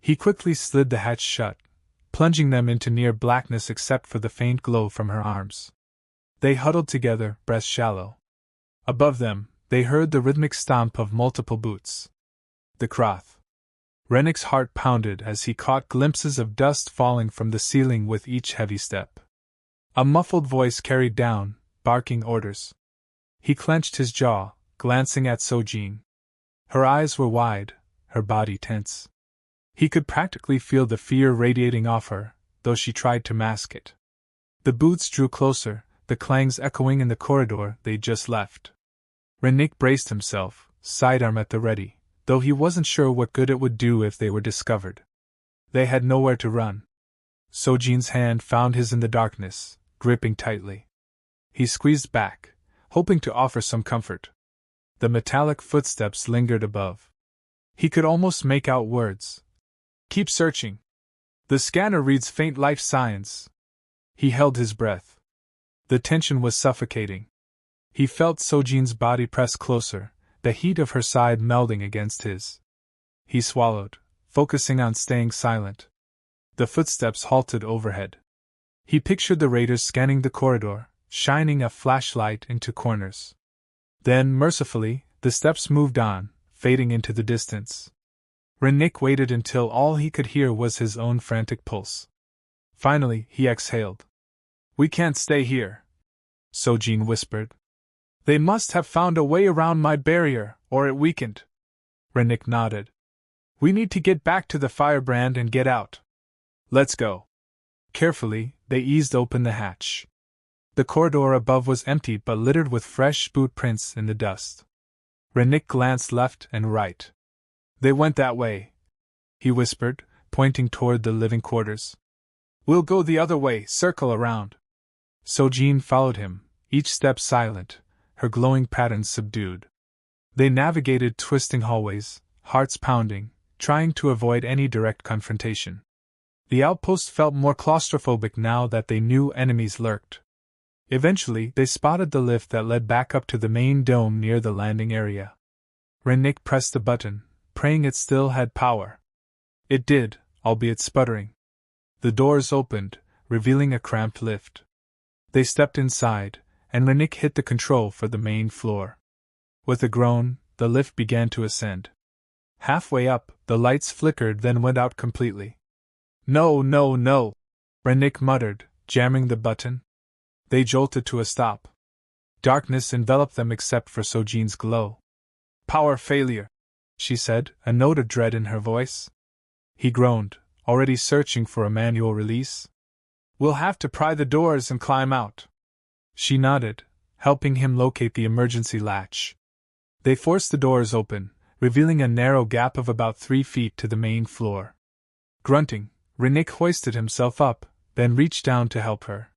He quickly slid the hatch shut, plunging them into near blackness except for the faint glow from her arms. They huddled together, breaths shallow. Above them, they heard the rhythmic stomp of multiple boots. The Kroth. Rennick's heart pounded as he caught glimpses of dust falling from the ceiling with each heavy step. A muffled voice carried down, barking orders. He clenched his jaw, glancing at Sojin. Her eyes were wide, her body tense. He could practically feel the fear radiating off her, though she tried to mask it. The boots drew closer, the clangs echoing in the corridor they'd just left. Rennick braced himself, sidearm at the ready, though he wasn't sure what good it would do if they were discovered. They had nowhere to run. Sojin's hand found his in the darkness, gripping tightly. He squeezed back, hoping to offer some comfort. The metallic footsteps lingered above. He could almost make out words. Keep searching. The scanner reads faint life signs. He held his breath. The tension was suffocating. He felt Sojin's body press closer, the heat of her side melding against his. He swallowed, focusing on staying silent. The footsteps halted overhead. He pictured the raiders scanning the corridor, shining a flashlight into corners. Then, mercifully, the steps moved on, fading into the distance. Rennick waited until all he could hear was his own frantic pulse. Finally, he exhaled. We can't stay here, Sojin whispered. They must have found a way around my barrier, or it weakened. Rennick nodded. We need to get back to the firebrand and get out. Let's go. Carefully, they eased open the hatch. The corridor above was empty but littered with fresh boot prints in the dust. Rennick glanced left and right. They went that way, he whispered, pointing toward the living quarters. We'll go the other way, circle around. Sojin followed him, each step silent, her glowing patterns subdued. They navigated twisting hallways, hearts pounding, trying to avoid any direct confrontation. The outpost felt more claustrophobic now that they knew enemies lurked. Eventually, they spotted the lift that led back up to the main dome near the landing area. Rennick pressed the button, praying it still had power. It did, albeit sputtering. The doors opened, revealing a cramped lift. They stepped inside, and Rennick hit the control for the main floor. With a groan, the lift began to ascend. Halfway up, the lights flickered then went out completely. No, no, no, Rennick muttered, jamming the button. They jolted to a stop. Darkness enveloped them except for Sojin's glow. Power failure, she said, a note of dread in her voice. He groaned, already searching for a manual release. We'll have to pry the doors and climb out. She nodded, helping him locate the emergency latch. They forced the doors open, revealing a narrow gap of about 3 feet to the main floor. Grunting, Rennick hoisted himself up, then reached down to help her.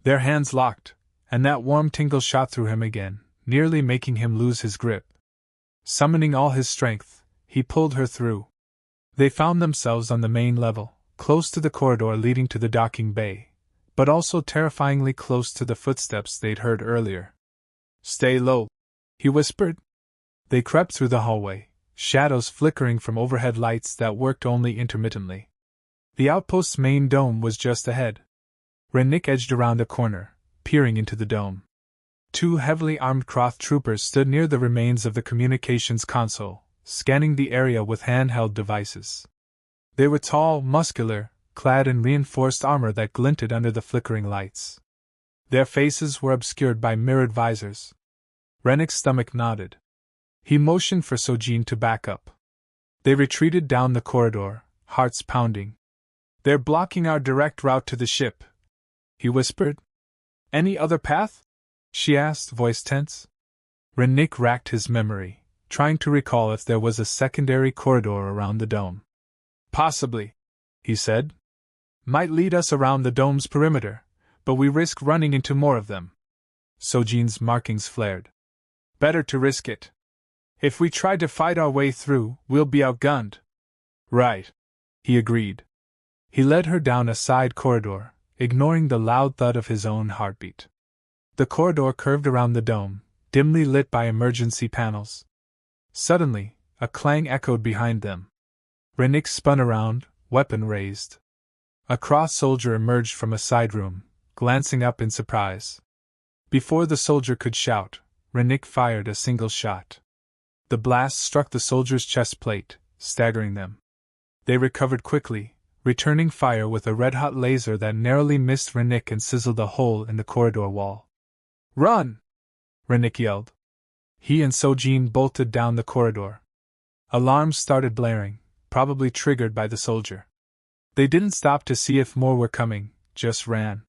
Their hands locked, and that warm tingle shot through him again, nearly making him lose his grip. Summoning all his strength, he pulled her through. They found themselves on the main level, close to the corridor leading to the docking bay, but also terrifyingly close to the footsteps they'd heard earlier. Stay low, he whispered. They crept through the hallway, shadows flickering from overhead lights that worked only intermittently. The outpost's main dome was just ahead. Rennick edged around a corner, peering into the dome. 2 heavily armed Kroth troopers stood near the remains of the communications console, scanning the area with handheld devices. They were tall, muscular, clad in reinforced armor that glinted under the flickering lights. Their faces were obscured by mirrored visors. Rennick's stomach nodded. He motioned for Sojin to back up. They retreated down the corridor, hearts pounding. They're blocking our direct route to the ship, he whispered. Any other path? She asked, voice tense. Rennick racked his memory, trying to recall if there was a secondary corridor around the dome. Possibly, he said. Might lead us around the dome's perimeter, but we risk running into more of them. Sojin's markings flared. Better to risk it. If we try to fight our way through, we'll be outgunned. Right, he agreed. He led her down a side corridor, ignoring the loud thud of his own heartbeat. The corridor curved around the dome, dimly lit by emergency panels. Suddenly, a clang echoed behind them. Rennick spun around, weapon raised. A cross soldier emerged from a side room, glancing up in surprise. Before the soldier could shout, Rennick fired a single shot. The blast struck the soldier's chest plate, staggering them. They recovered quickly, returning fire with a red-hot laser that narrowly missed Rennick and sizzled a hole in the corridor wall. Run! Rennick yelled. He and Sojin bolted down the corridor. Alarms started blaring, probably triggered by the soldier. They didn't stop to see if more were coming, just ran.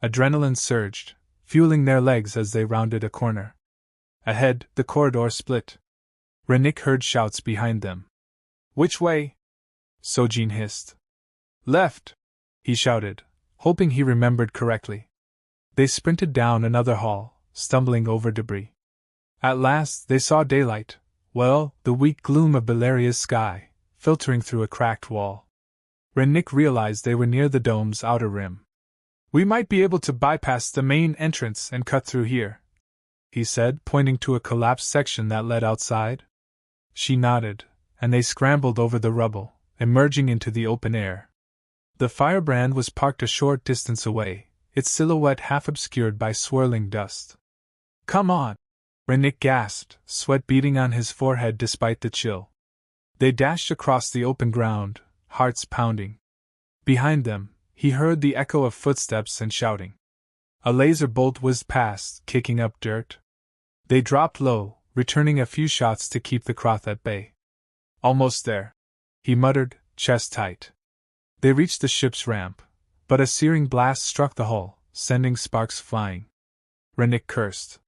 Adrenaline surged, fueling their legs as they rounded a corner. Ahead, the corridor split. Rennick heard shouts behind them. Which way? Sojin hissed. Left, he shouted, hoping he remembered correctly. They sprinted down another hall, stumbling over debris. At last they saw daylight, well, the weak gloom of Beleria's sky, filtering through a cracked wall. Rennick realized they were near the dome's outer rim. We might be able to bypass the main entrance and cut through here, he said, pointing to a collapsed section that led outside. She nodded, and they scrambled over the rubble, emerging into the open air. The firebrand was parked a short distance away, its silhouette half obscured by swirling dust. Come on! Rennick gasped, sweat beading on his forehead despite the chill. They dashed across the open ground, hearts pounding. Behind them, he heard the echo of footsteps and shouting. A laser bolt whizzed past, kicking up dirt. They dropped low, returning a few shots to keep the Kroth at bay. Almost there, he muttered, chest tight. They reached the ship's ramp, but a searing blast struck the hull, sending sparks flying. Rennick cursed.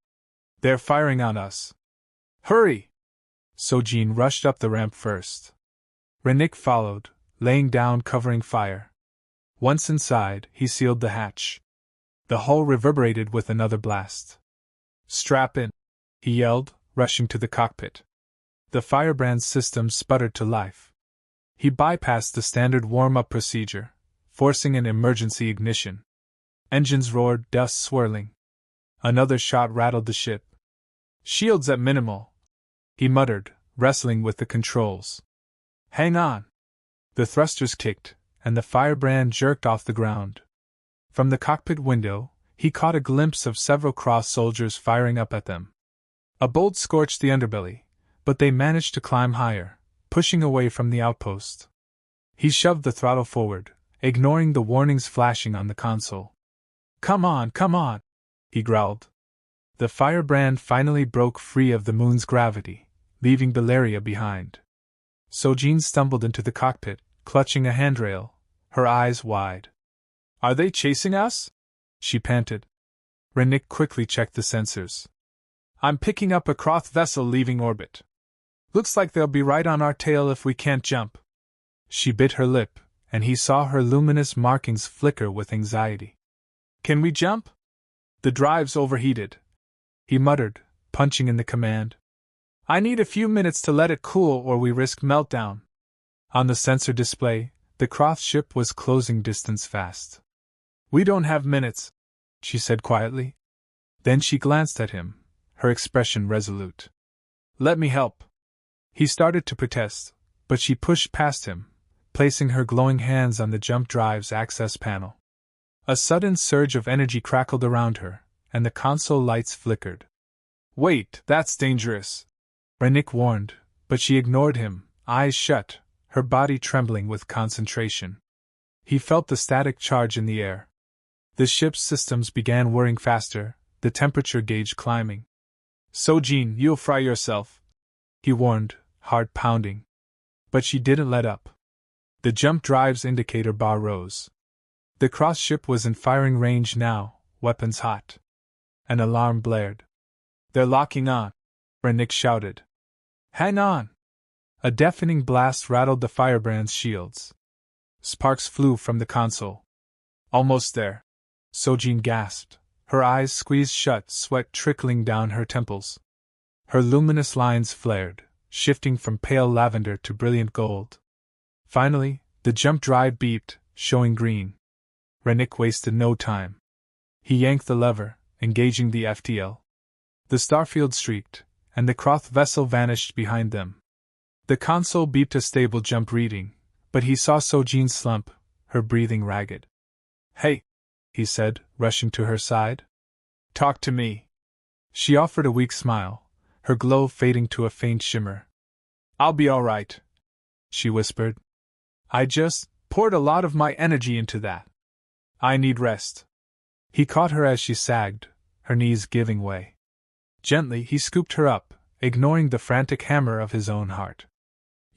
They're firing on us. Hurry! Sojin rushed up the ramp first. Rennick followed, laying down covering fire. Once inside, he sealed the hatch. The hull reverberated with another blast. Strap in, he yelled, rushing to the cockpit. The firebrand's system sputtered to life. He bypassed the standard warm-up procedure, forcing an emergency ignition. Engines roared, dust swirling. Another shot rattled the ship. Shields at minimal, he muttered, wrestling with the controls. Hang on! The thrusters kicked, and the firebrand jerked off the ground. From the cockpit window, he caught a glimpse of several cross soldiers firing up at them. A bolt scorched the underbelly, but they managed to climb higher, pushing away from the outpost. He shoved the throttle forward, ignoring the warnings flashing on the console. Come on, he growled. The firebrand finally broke free of the moon's gravity, leaving Beleria behind. Sojin stumbled into the cockpit, clutching a handrail, her eyes wide. Are they chasing us? She panted. Rennick quickly checked the sensors. I'm picking up a Kroth vessel leaving orbit. Looks like they'll be right on our tail if we can't jump. She bit her lip, and he saw her luminous markings flicker with anxiety. Can we jump? The drive's overheated, he muttered, punching in the command. I need a few minutes to let it cool or we risk meltdown. On the sensor display, the Kroth ship was closing distance fast. We don't have minutes, she said quietly. Then she glanced at him, her expression resolute. Let me help. He started to protest, but she pushed past him, placing her glowing hands on the jump drive's access panel. A sudden surge of energy crackled around her, and the console lights flickered. Wait, that's dangerous, Rennick warned, but she ignored him, eyes shut, her body trembling with concentration. He felt the static charge in the air. The ship's systems began whirring faster, the temperature gauge climbing. Sojin, you'll fry yourself, he warned, heart pounding. But she didn't let up. The jump drive's indicator bar rose. The cross ship was in firing range now, weapons hot. An alarm blared. "They're locking on," Rennick shouted. "Hang on!" A deafening blast rattled the firebrand's shields. Sparks flew from the console. "Almost there," Sojin gasped, her eyes squeezed shut, sweat trickling down her temples. Her luminous lines flared, shifting from pale lavender to brilliant gold. Finally, the jump drive beeped, showing green. Rennick wasted no time. He yanked the lever, engaging the FTL. The starfield streaked, and the Kroth vessel vanished behind them. The console beeped a stable jump reading, but he saw Sojin slump, her breathing ragged. "Hey," he said, rushing to her side. "Talk to me." She offered a weak smile, her glow fading to a faint shimmer. "I'll be all right," she whispered. "I just poured a lot of my energy into that. I need rest." He caught her as she sagged, her knees giving way. Gently he scooped her up, ignoring the frantic hammer of his own heart.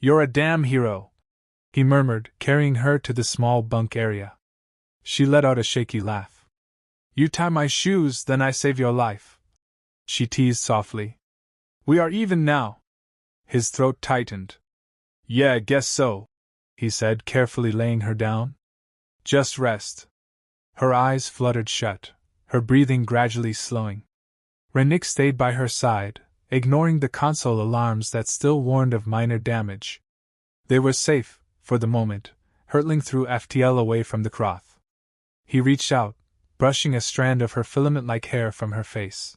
"You're a damn hero," he murmured, carrying her to the small bunk area. She let out a shaky laugh. "You tie my shoes, then I save your life," she teased softly. "We are even now." His throat tightened. "Yeah, guess so," he said, carefully laying her down. "Just rest." Her eyes fluttered shut, her breathing gradually slowing. Rennick stayed by her side, ignoring the console alarms that still warned of minor damage. They were safe, for the moment, hurtling through FTL away from the Kroth. He reached out, brushing a strand of her filament-like hair from her face.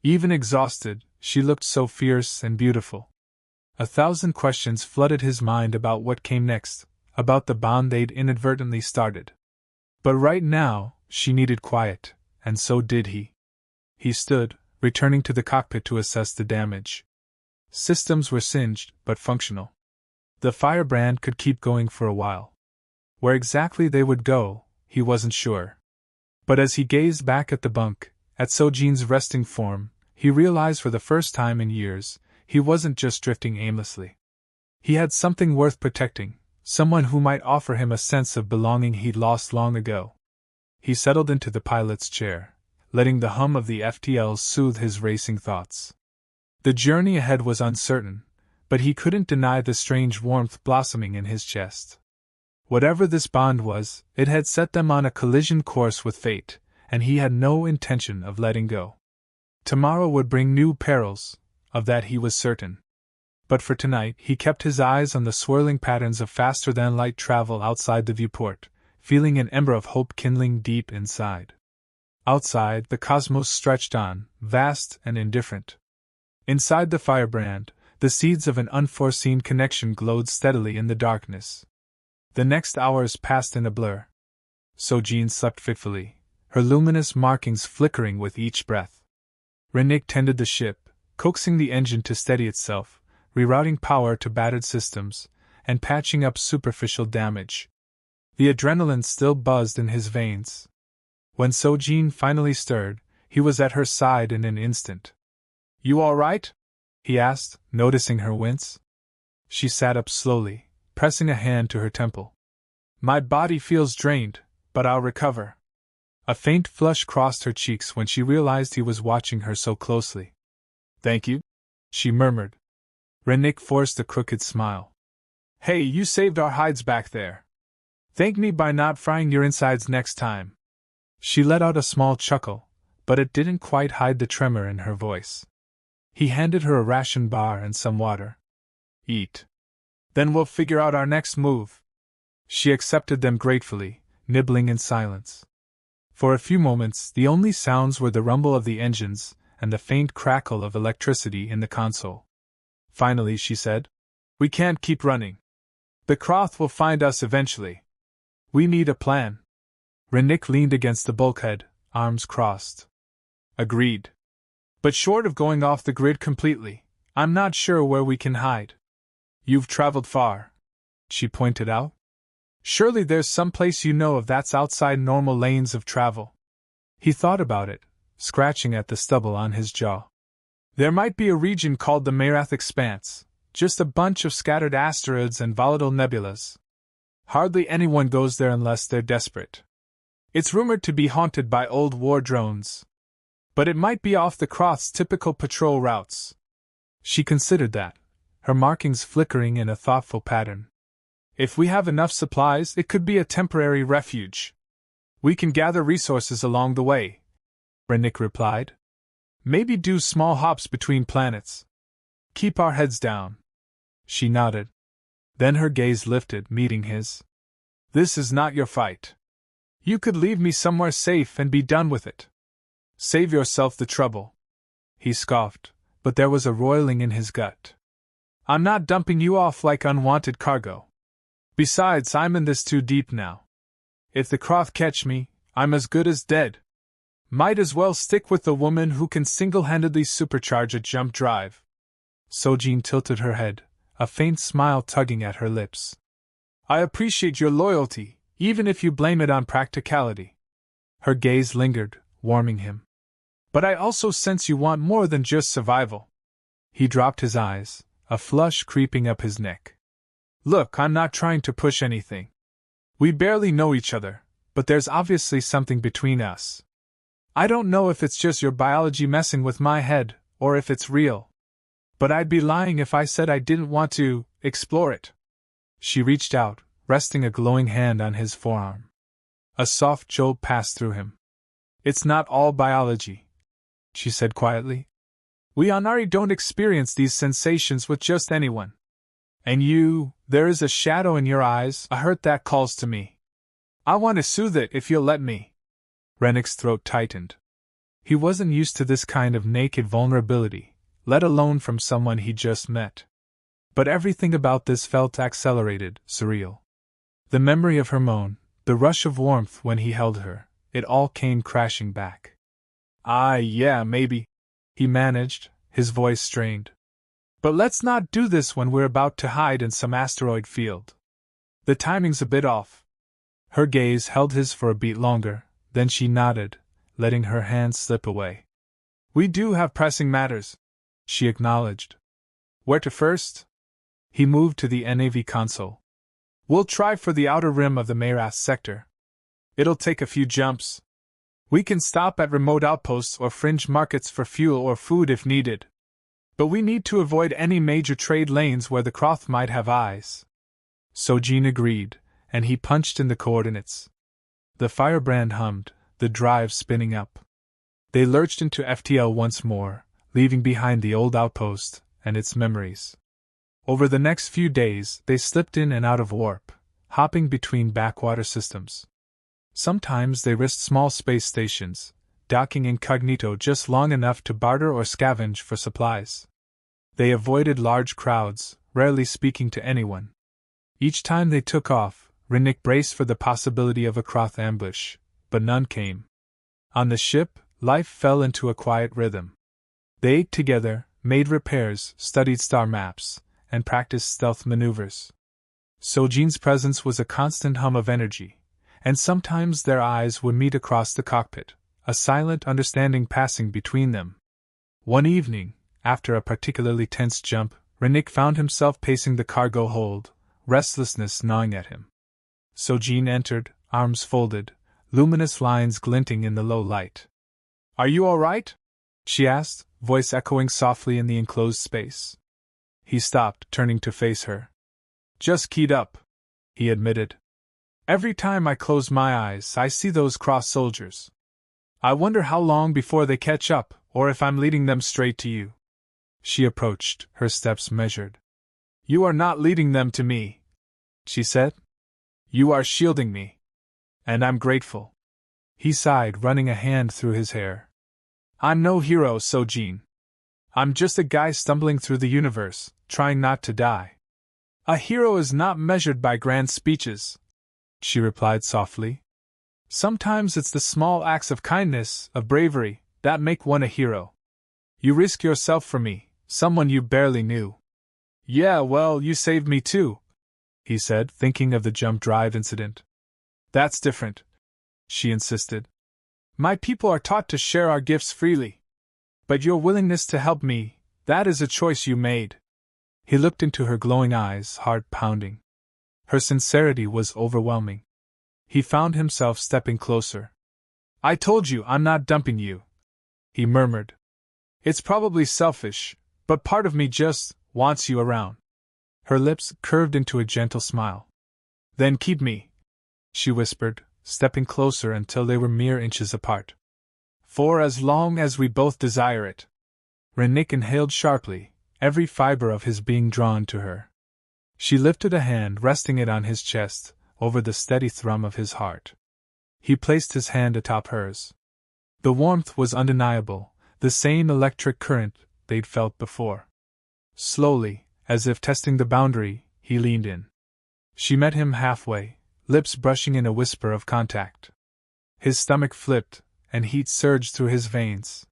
Even exhausted, she looked so fierce and beautiful. 1,000 questions flooded his mind about what came next, about the bond they'd inadvertently started. But right now, she needed quiet, and so did he. He stood, returning to the cockpit to assess the damage. Systems were singed, but functional. The firebrand could keep going for a while. Where exactly they would go, he wasn't sure. But as he gazed back at the bunk, at Sojin's resting form, he realized for the first time in years, he wasn't just drifting aimlessly. He had something worth protecting, someone who might offer him a sense of belonging he'd lost long ago. He settled into the pilot's chair, letting the hum of the FTL soothe his racing thoughts. The journey ahead was uncertain, but he couldn't deny the strange warmth blossoming in his chest. Whatever this bond was, it had set them on a collision course with fate, and he had no intention of letting go. Tomorrow would bring new perils, of that he was certain. But for tonight he kept his eyes on the swirling patterns of faster-than-light travel outside the viewport, feeling an ember of hope kindling deep inside. Outside, the cosmos stretched on, vast and indifferent. Inside the firebrand, the seeds of an unforeseen connection glowed steadily in the darkness. The next hours passed in a blur. Sojin slept fitfully, her luminous markings flickering with each breath. Rennick tended the ship, coaxing the engine to steady itself, rerouting power to battered systems, and patching up superficial damage. The adrenaline still buzzed in his veins. When Sojin finally stirred, he was at her side in an instant. "You all right?" he asked, noticing her wince. She sat up slowly, pressing a hand to her temple. "My body feels drained, but I'll recover." A faint flush crossed her cheeks when she realized he was watching her so closely. "Thank you," she murmured. Rennick forced a crooked smile. "Hey, you saved our hides back there. Thank me by not frying your insides next time." She let out a small chuckle, but it didn't quite hide the tremor in her voice. He handed her a ration bar and some water. "Eat. Then we'll figure out our next move." She accepted them gratefully, nibbling in silence. For a few moments, the only sounds were the rumble of the engines and the faint crackle of electricity in the console. Finally, she said, "We can't keep running. The Kroth will find us eventually. We need a plan." Rennick leaned against the bulkhead, arms crossed. "Agreed. But short of going off the grid completely, I'm not sure where we can hide." "You've traveled far," she pointed out. "Surely there's some place you know of that's outside normal lanes of travel." He thought about it, scratching at the stubble on his jaw. There might be a region called the Marath Expanse, just a bunch of scattered asteroids and volatile nebulas. Hardly anyone goes there unless they're desperate. It's rumored to be haunted by old war drones. But it might be off the Croth's typical patrol routes. She considered that, her markings flickering in a thoughtful pattern. If we have enough supplies, it could be a temporary refuge. We can gather resources along the way, Rennick replied. Maybe do small hops between planets. Keep our heads down. She nodded. Then her gaze lifted, meeting his. This is not your fight. You could leave me somewhere safe and be done with it. Save yourself the trouble. He scoffed, but there was a roiling in his gut. I'm not dumping you off like unwanted cargo. Besides, I'm in this too deep now. If the Croth catch me, I'm as good as dead. Might as well stick with the woman who can single-handedly supercharge a jump drive. Sojin tilted her head, a faint smile tugging at her lips. I appreciate your loyalty, even if you blame it on practicality. Her gaze lingered, warming him. But I also sense you want more than just survival. He dropped his eyes, a flush creeping up his neck. Look, I'm not trying to push anything. We barely know each other, but there's obviously something between us. I don't know if it's just your biology messing with my head, or if it's real. But I'd be lying if I said I didn't want to explore it. She reached out, resting a glowing hand on his forearm. A soft jolt passed through him. It's not all biology, she said quietly. We Anari don't experience these sensations with just anyone. And you, there is a shadow in your eyes, a hurt that calls to me. I want to soothe it if you'll let me. Rennick's throat tightened. He wasn't used to this kind of naked vulnerability, let alone from someone he just met. But everything about this felt accelerated, surreal. The memory of her moan, the rush of warmth when he held her, it all came crashing back. Yeah, maybe, he managed, his voice strained. But let's not do this when we're about to hide in some asteroid field. The timing's a bit off. Her gaze held his for a beat longer. Then she nodded, letting her hand slip away. We do have pressing matters, she acknowledged. Where to first? He moved to the NAV console. We'll try for the outer rim of the Marath sector. It'll take a few jumps. We can stop at remote outposts or fringe markets for fuel or food if needed. But we need to avoid any major trade lanes where the Croth might have eyes. Sojin agreed, and he punched in the coordinates. The firebrand hummed, the drive spinning up. They lurched into FTL once more, leaving behind the old outpost and its memories. Over the next few days, they slipped in and out of warp, hopping between backwater systems. Sometimes they risked small space stations, docking incognito just long enough to barter or scavenge for supplies. They avoided large crowds, rarely speaking to anyone. Each time they took off, Rennick braced for the possibility of a Croth ambush, but none came. On the ship, life fell into a quiet rhythm. They ate together, made repairs, studied star maps, and practiced stealth maneuvers. Sojin's presence was a constant hum of energy, and sometimes their eyes would meet across the cockpit, a silent understanding passing between them. One evening, after a particularly tense jump, Rennick found himself pacing the cargo hold, restlessness gnawing at him. Sojin entered, arms folded, luminous lines glinting in the low light. Are you all right? She asked, voice echoing softly in the enclosed space. He stopped, turning to face her. Just keyed up, he admitted. Every time I close my eyes, I see those cross soldiers. I wonder how long before they catch up, or if I'm leading them straight to you. She approached, her steps measured. You are not leading them to me, she said. You are shielding me. And I'm grateful. He sighed, running a hand through his hair. I'm no hero, Sojin. I'm just a guy stumbling through the universe, trying not to die. A hero is not measured by grand speeches, she replied softly. Sometimes it's the small acts of kindness, of bravery, that make one a hero. You risk yourself for me, someone you barely knew. Yeah, well, you saved me too, he said, thinking of the jump drive incident. That's different, she insisted. My people are taught to share our gifts freely. But your willingness to help me, that is a choice you made. He looked into her glowing eyes, heart pounding. Her sincerity was overwhelming. He found himself stepping closer. I told you I'm not dumping you, he murmured. It's probably selfish, but part of me just wants you around. Her lips curved into a gentle smile. Then keep me, she whispered, stepping closer until they were mere inches apart. For as long as we both desire it. Rennick inhaled sharply, every fiber of his being drawn to her. She lifted a hand, resting it on his chest, over the steady thrum of his heart. He placed his hand atop hers. The warmth was undeniable, the same electric current they'd felt before. Slowly, as if testing the boundary, he leaned in. She met him halfway, lips brushing in a whisper of contact. His stomach flipped, and heat surged through his veins.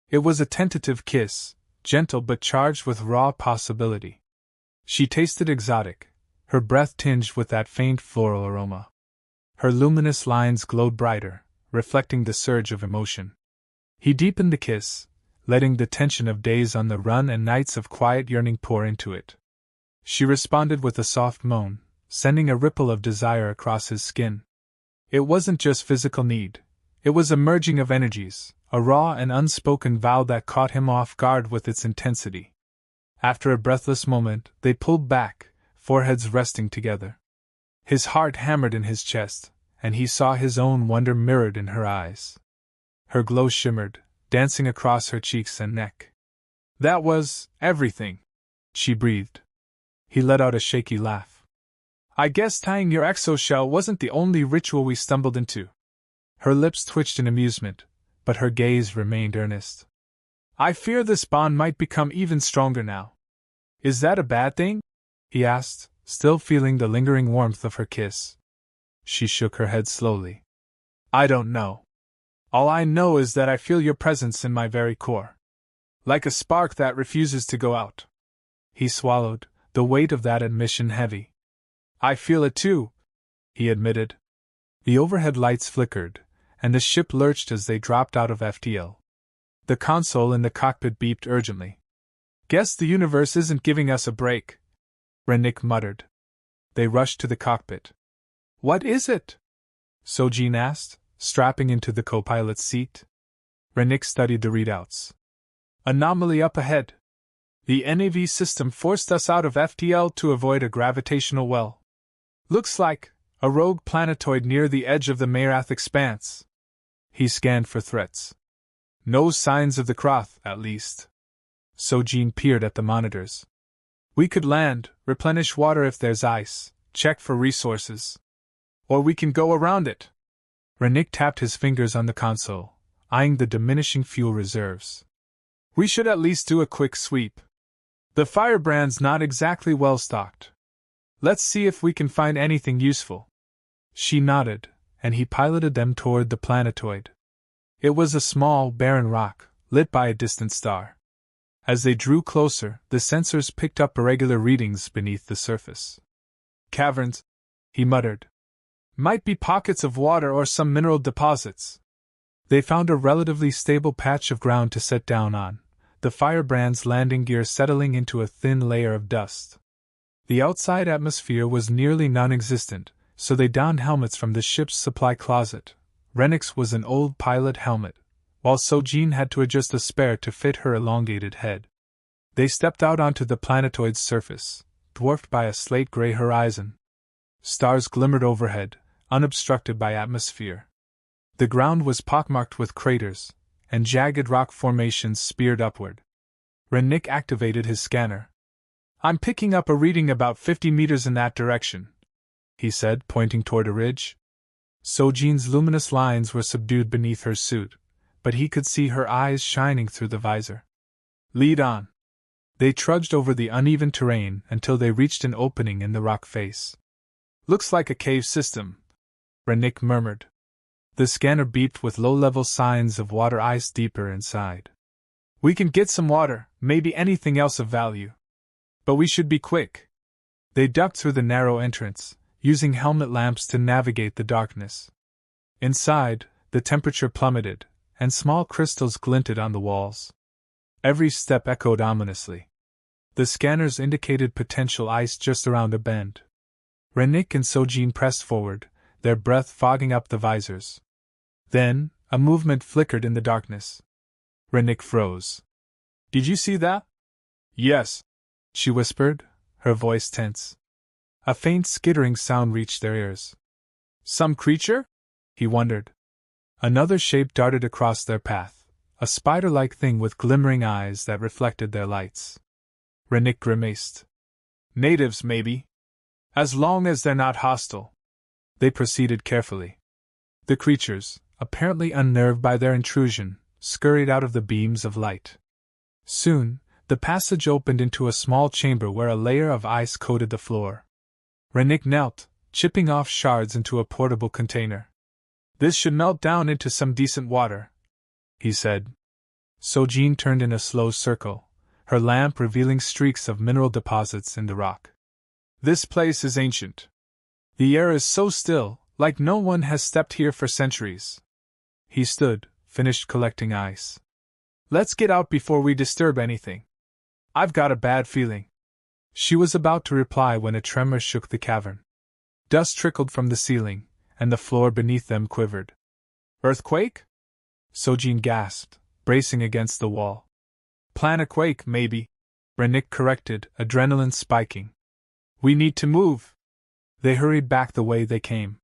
It was a tentative kiss, gentle but charged with raw possibility. She tasted exotic, her breath tinged with that faint floral aroma. Her luminous lines glowed brighter, reflecting the surge of emotion. He deepened the kiss, letting the tension of days on the run and nights of quiet yearning pour into it. She responded with a soft moan, sending a ripple of desire across his skin. It wasn't just physical need. It was a merging of energies, a raw and unspoken vow that caught him off guard with its intensity. After a breathless moment, they pulled back, foreheads resting together. His heart hammered in his chest, and he saw his own wonder mirrored in her eyes. Her glow shimmered, dancing across her cheeks and neck. That was everything, she breathed. He let out a shaky laugh. I guess tying your exoshell wasn't the only ritual we stumbled into. Her lips twitched in amusement, but her gaze remained earnest. I fear this bond might become even stronger now. Is that a bad thing? He asked, still feeling the lingering warmth of her kiss. She shook her head slowly. I don't know. All I know is that I feel your presence in my very core. Like a spark that refuses to go out. He swallowed, the weight of that admission heavy. I feel it too, he admitted. The overhead lights flickered, and the ship lurched as they dropped out of FTL. The console in the cockpit beeped urgently. Guess the universe isn't giving us a break, Rennick muttered. They rushed to the cockpit. What is it? Sojin asked, strapping into the co-pilot's seat. Rennick studied the readouts. Anomaly up ahead. The NAV system forced us out of FTL to avoid a gravitational well. Looks like a rogue planetoid near the edge of the Mayrath expanse. He scanned for threats. No signs of the Kroth, at least. Sojin peered at the monitors. We could land, replenish water if there's ice, check for resources. Or we can go around it. Rennick tapped his fingers on the console, eyeing the diminishing fuel reserves. We should at least do a quick sweep. The firebrand's not exactly well stocked. Let's see if we can find anything useful. She nodded, and he piloted them toward the planetoid. It was a small, barren rock, lit by a distant star. As they drew closer, the sensors picked up irregular readings beneath the surface. Caverns, he muttered. Might be pockets of water or some mineral deposits. They found a relatively stable patch of ground to set down on, the firebrand's landing gear settling into a thin layer of dust. The outside atmosphere was nearly non-existent, so they donned helmets from the ship's supply closet. Rennick's was an old pilot helmet, while Sojin had to adjust a spare to fit her elongated head. They stepped out onto the planetoid's surface, dwarfed by a slate-gray horizon. Stars glimmered overhead, unobstructed by atmosphere. The ground was pockmarked with craters, and jagged rock formations speared upward. Rennick activated his scanner. I'm picking up a reading about 50 meters in that direction, he said, pointing toward a ridge. Sojin's luminous lines were subdued beneath her suit, but he could see her eyes shining through the visor. Lead on. They trudged over the uneven terrain until they reached an opening in the rock face. Looks like a cave system, Rennick murmured. The scanner beeped with low-level signs of water ice deeper inside. We can get some water, maybe anything else of value. But we should be quick. They ducked through the narrow entrance, using helmet lamps to navigate the darkness. Inside, the temperature plummeted, and small crystals glinted on the walls. Every step echoed ominously. The scanners indicated potential ice just around a bend. Rennick and Sojin pressed forward, their breath fogging up the visors. Then, a movement flickered in the darkness. Rennick froze. "Did you see that?" "Yes," she whispered, her voice tense. A faint skittering sound reached their ears. "Some creature?" he wondered. Another shape darted across their path, a spider-like thing with glimmering eyes that reflected their lights. Rennick grimaced. "Natives, maybe. As long as they're not hostile." They proceeded carefully. The creatures, apparently unnerved by their intrusion, scurried out of the beams of light. Soon, the passage opened into a small chamber where a layer of ice coated the floor. Rennick knelt, chipping off shards into a portable container. "This should melt down into some decent water," he said. Sojin turned in a slow circle, her lamp revealing streaks of mineral deposits in the rock. "This place is ancient. The air is so still, like no one has stepped here for centuries." He stood, finished collecting ice. "Let's get out before we disturb anything. I've got a bad feeling." She was about to reply when a tremor shook the cavern. Dust trickled from the ceiling, and the floor beneath them quivered. "Earthquake?" Sojin gasped, bracing against the wall. "Planetquake, maybe," Rennick corrected, adrenaline spiking. "We need to move." They hurried back the way they came.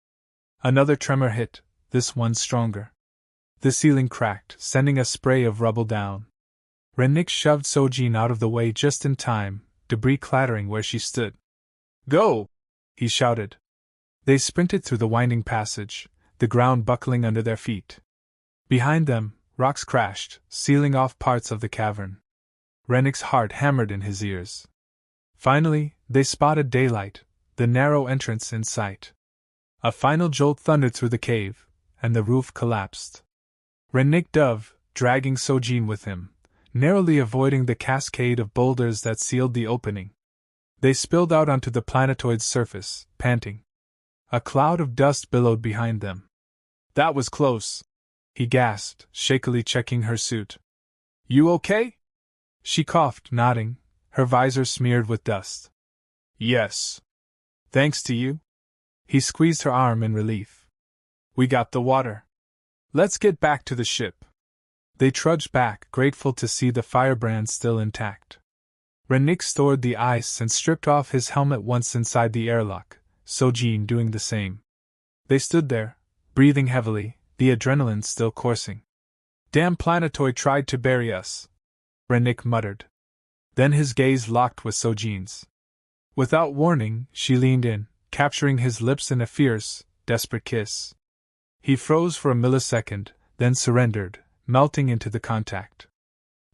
Another tremor hit, this one stronger. The ceiling cracked, sending a spray of rubble down. Rennick shoved Sojin out of the way just in time, debris clattering where she stood. "Go!" he shouted. They sprinted through the winding passage, the ground buckling under their feet. Behind them, rocks crashed, sealing off parts of the cavern. Rennick's heart hammered in his ears. Finally, they spotted daylight, the narrow entrance in sight. A final jolt thundered through the cave, and the roof collapsed. Rennick dove, dragging Sojin with him, narrowly avoiding the cascade of boulders that sealed the opening. They spilled out onto the planetoid's surface, panting. A cloud of dust billowed behind them. "That was close," he gasped, shakily checking her suit. "You okay?" She coughed, nodding, her visor smeared with dust. "Yes. Thanks to you." He squeezed her arm in relief. "We got the water. Let's get back to the ship." They trudged back, grateful to see the firebrand still intact. Rennick stored the ice and stripped off his helmet once inside the airlock, Sojin doing the same. They stood there, breathing heavily, the adrenaline still coursing. "Damn planetoid tried to bury us," Rennick muttered. Then his gaze locked with Sojin's. Without warning, she leaned in, capturing his lips in a fierce, desperate kiss. He froze for a millisecond, then surrendered, melting into the contact.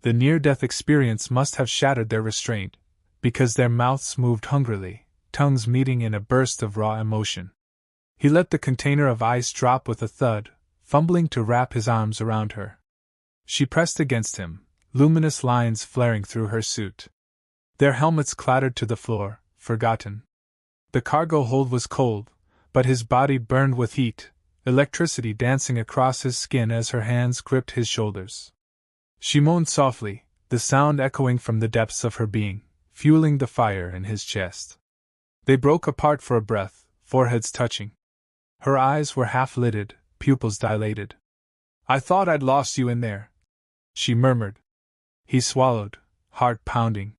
The near-death experience must have shattered their restraint, because their mouths moved hungrily, tongues meeting in a burst of raw emotion. He let the container of ice drop with a thud, fumbling to wrap his arms around her. She pressed against him, luminous lines flaring through her suit. Their helmets clattered to the floor, forgotten. The cargo hold was cold, but his body burned with heat, electricity dancing across his skin as her hands gripped his shoulders. She moaned softly, the sound echoing from the depths of her being, fueling the fire in his chest. They broke apart for a breath, foreheads touching. Her eyes were half-lidded, pupils dilated. "I thought I'd lost you in there," she murmured. He swallowed, heart pounding.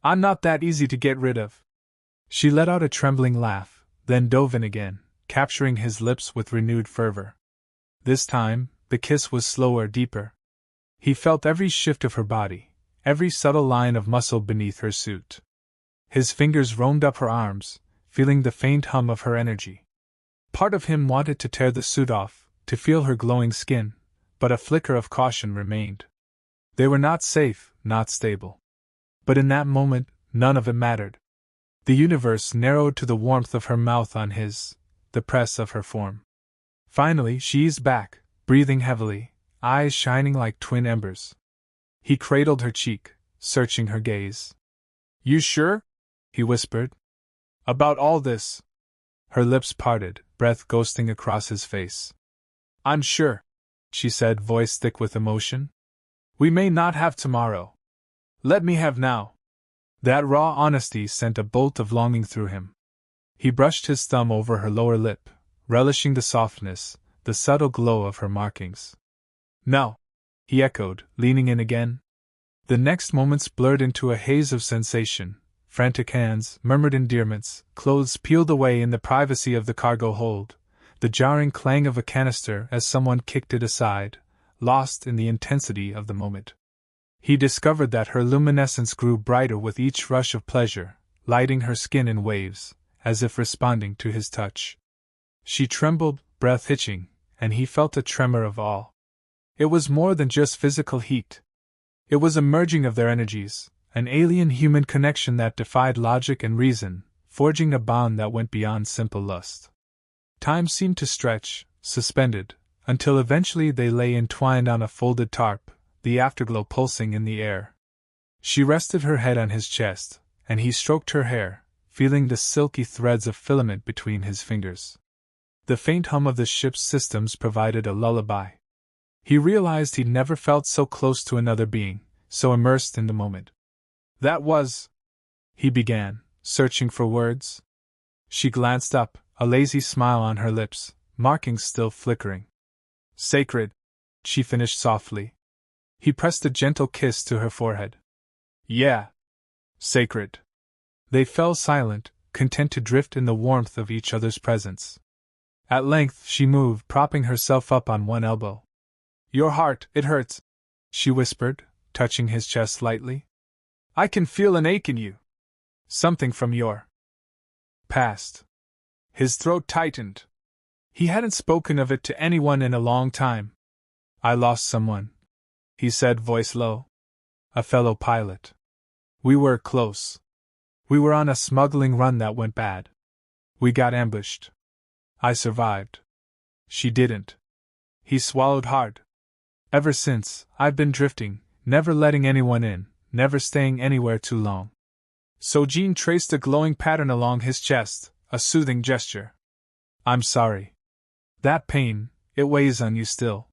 "I'm not that easy to get rid of." She let out a trembling laugh, then dove in again, capturing his lips with renewed fervor. This time, the kiss was slower, deeper. He felt every shift of her body, every subtle line of muscle beneath her suit. His fingers roamed up her arms, feeling the faint hum of her energy. Part of him wanted to tear the suit off, to feel her glowing skin, but a flicker of caution remained. They were not safe, not stable. But in that moment, none of it mattered. The universe narrowed to the warmth of her mouth on his, the press of her form. Finally, she eased back, breathing heavily, eyes shining like twin embers. He cradled her cheek, searching her gaze. "You sure?" he whispered. "About all this?" Her lips parted, breath ghosting across his face. "I'm sure," she said, voice thick with emotion. "We may not have tomorrow, Let me have now. That raw honesty sent a bolt of longing through him. He brushed his thumb over her lower lip, relishing the softness, the subtle glow of her markings. No, he echoed, leaning in again. The next moments blurred into a haze of sensation. Frantic hands, murmured endearments, clothes peeled away in the privacy of the cargo hold, the jarring clang of a canister as someone kicked it aside, lost in the intensity of the moment. He discovered that her luminescence grew brighter with each rush of pleasure, lighting her skin in waves, as if responding to his touch. She trembled, breath hitching, and he felt a tremor of awe. It was more than just physical heat. It was a merging of their energies, an alien human connection that defied logic and reason, forging a bond that went beyond simple lust. Time seemed to stretch, suspended, until eventually they lay entwined on a folded tarp, the afterglow pulsing in the air. She rested her head on his chest, and he stroked her hair, feeling the silky threads of filament between his fingers. The faint hum of the ship's systems provided a lullaby. He realized he'd never felt so close to another being, so immersed in the moment. That was... he began, searching for words. She glanced up, a lazy smile on her lips, markings still flickering. Sacred, she finished softly. He pressed a gentle kiss to her forehead. Yeah. Sacred. They fell silent, content to drift in the warmth of each other's presence. At length she moved, propping herself up on one elbow. Your heart, it hurts, she whispered, touching his chest lightly. I can feel an ache in you. Something from your past. His throat tightened. He hadn't spoken of it to anyone in a long time. I lost someone, he said, voice low. A fellow pilot. We were close. We were on a smuggling run that went bad. We got ambushed. I survived. She didn't. He swallowed hard. Ever since, I've been drifting, never letting anyone in, never staying anywhere too long. Sojin traced a glowing pattern along his chest, a soothing gesture. I'm sorry. That pain, it weighs on you still.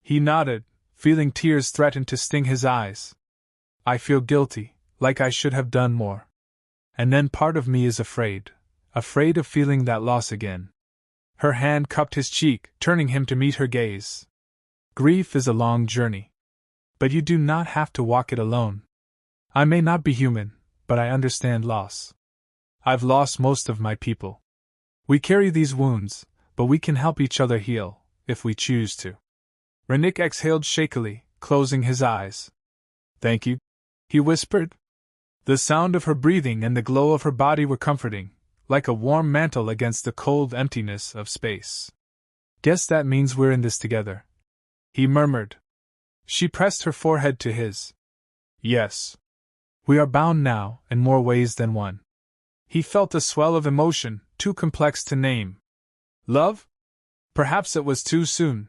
He nodded, feeling tears threaten to sting his eyes. I feel guilty, like I should have done more. And then part of me is afraid of feeling that loss again. Her hand cupped his cheek, turning him to meet her gaze. Grief is a long journey. But you do not have to walk it alone. I may not be human, but I understand loss. I've lost most of my people. We carry these wounds, but we can help each other heal, if we choose to. Rennick exhaled shakily, closing his eyes. Thank you, he whispered. The sound of her breathing and the glow of her body were comforting, like a warm mantle against the cold emptiness of space. Guess that means we're in this together, he murmured. She pressed her forehead to his. Yes. We are bound now, in more ways than one. He felt a swell of emotion, too complex to name. Love? Perhaps it was too soon.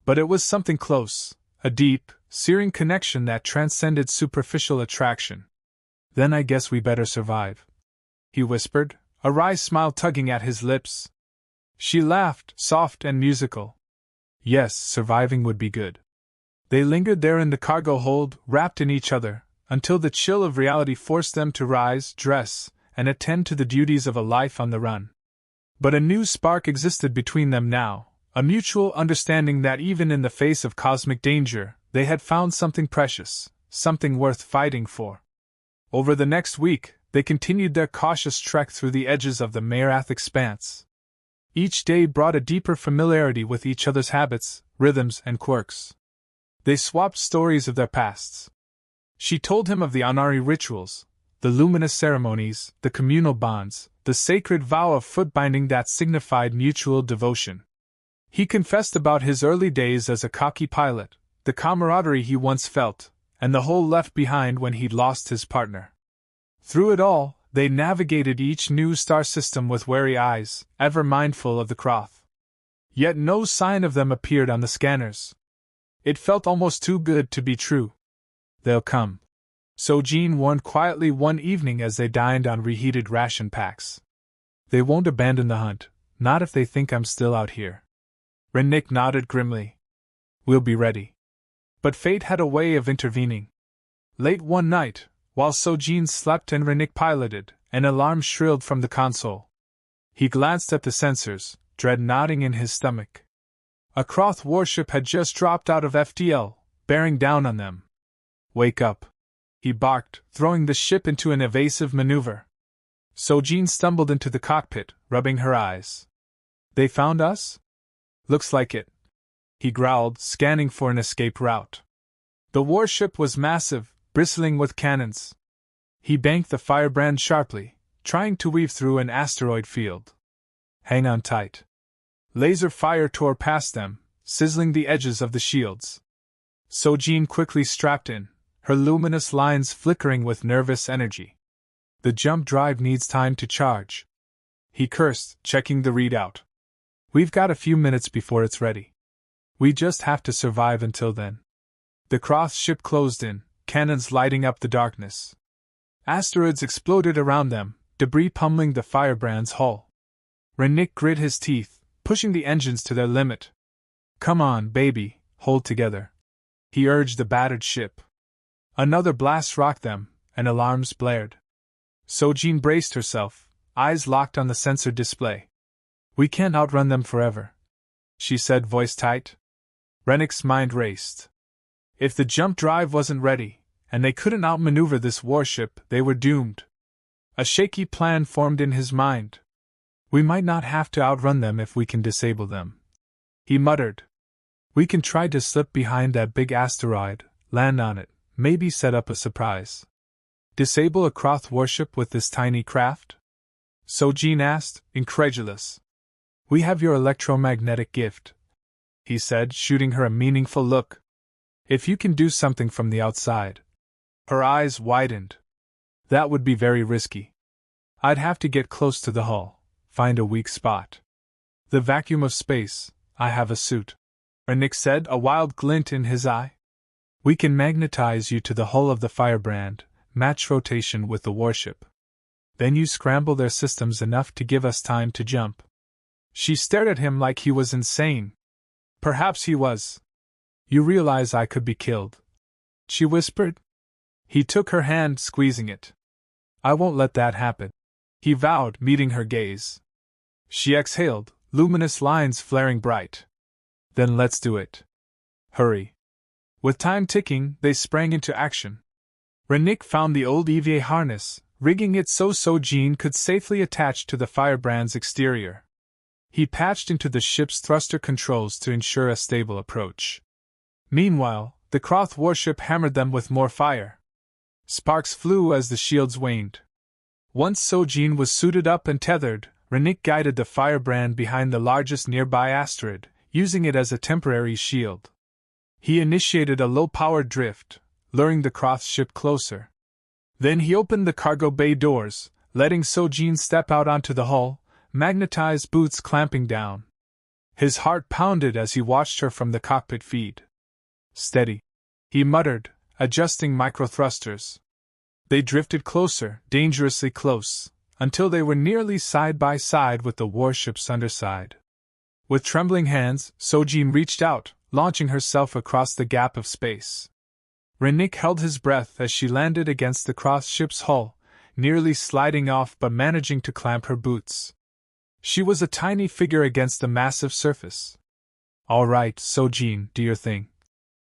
But it was something close, a deep, searing connection that transcended superficial attraction. Then I guess we better survive, he whispered, a wry smile tugging at his lips. She laughed, soft and musical. Yes, surviving would be good. They lingered there in the cargo hold, wrapped in each other, until the chill of reality forced them to rise, dress, and attend to the duties of a life on the run. But a new spark existed between them now, a mutual understanding that even in the face of cosmic danger, they had found something precious, something worth fighting for. Over the next week, they continued their cautious trek through the edges of the Marath expanse. Each day brought a deeper familiarity with each other's habits, rhythms, and quirks. They swapped stories of their pasts. She told him of the Anari rituals, the luminous ceremonies, the communal bonds, the sacred vow of foot-binding that signified mutual devotion. He confessed about his early days as a cocky pilot, the camaraderie he once felt, and the hole left behind when he'd lost his partner. Through it all, they navigated each new star system with wary eyes, ever mindful of the Kroth. Yet no sign of them appeared on the scanners. It felt almost too good to be true. They'll come, Sojin warned quietly one evening as they dined on reheated ration packs. They won't abandon the hunt, not if they think I'm still out here. Rennick nodded grimly. We'll be ready. But fate had a way of intervening. Late one night, while Sojin slept and Rennick piloted, an alarm shrilled from the console. He glanced at the sensors, dread knotting in his stomach. A Kroth warship had just dropped out of FTL, bearing down on them. "Wake up!" he barked, throwing the ship into an evasive maneuver. Sojin stumbled into the cockpit, rubbing her eyes. "They found us?" "Looks like it," he growled, scanning for an escape route. The warship was massive, bristling with cannons. He banked the firebrand sharply, trying to weave through an asteroid field. "Hang on tight." Laser fire tore past them, sizzling the edges of the shields. Sojin quickly strapped in, her luminous lines flickering with nervous energy. "The jump drive needs time to charge," he cursed, checking the readout. "We've got a few minutes before it's ready. We just have to survive until then." The Kroth ship closed in, cannons lighting up the darkness. Asteroids exploded around them, debris pummeling the firebrand's hull. Rennick grit his teeth, pushing the engines to their limit. "Come on, baby, hold together," he urged the battered ship. Another blast rocked them, and alarms blared. Sojin braced herself, eyes locked on the sensor display. "We can't outrun them forever," she said, voice tight. Rennick's mind raced. If the jump drive wasn't ready, and they couldn't outmaneuver this warship, they were doomed. A shaky plan formed in his mind. "We might not have to outrun them if we can disable them," he muttered. "We can try to slip behind that big asteroid, land on it, maybe set up a surprise." "Disable a Kroth warship with this tiny craft?" Sojin asked, incredulous. "We have your electromagnetic gift," he said, shooting her a meaningful look. "If you can do something from the outside." Her eyes widened. "That would be very risky. I'd have to get close to the hull, find a weak spot." "The vacuum of space, I have a suit," Rennick said, a wild glint in his eye. "We can magnetize you to the hull of the firebrand, match rotation with the warship. Then you scramble their systems enough to give us time to jump." She stared at him like he was insane. Perhaps he was. "You realize I could be killed?" she whispered. He took her hand, squeezing it. "I won't let that happen," he vowed, meeting her gaze. She exhaled, luminous lines flaring bright. "Then let's do it. Hurry." With time ticking, they sprang into action. Rennick found the old EVA harness, rigging it so Sojin could safely attach to the firebrand's exterior. He patched into the ship's thruster controls to ensure a stable approach. Meanwhile, the Kroth warship hammered them with more fire. Sparks flew as the shields waned. Once Sojin was suited up and tethered, Rennick guided the firebrand behind the largest nearby asteroid, using it as a temporary shield. He initiated a low-powered drift, luring the Kroth ship closer. Then he opened the cargo bay doors, letting Sojin step out onto the hull, magnetized boots clamping down. His heart pounded as he watched her from the cockpit feed. "Steady," he muttered, adjusting microthrusters. They drifted closer, dangerously close, until they were nearly side by side with the warship's underside. With trembling hands, Sojin reached out, launching herself across the gap of space. Rennick held his breath as she landed against the Kroth ship's hull, nearly sliding off but managing to clamp her boots. She was a tiny figure against the massive surface. "All right, Sojin, do your thing,"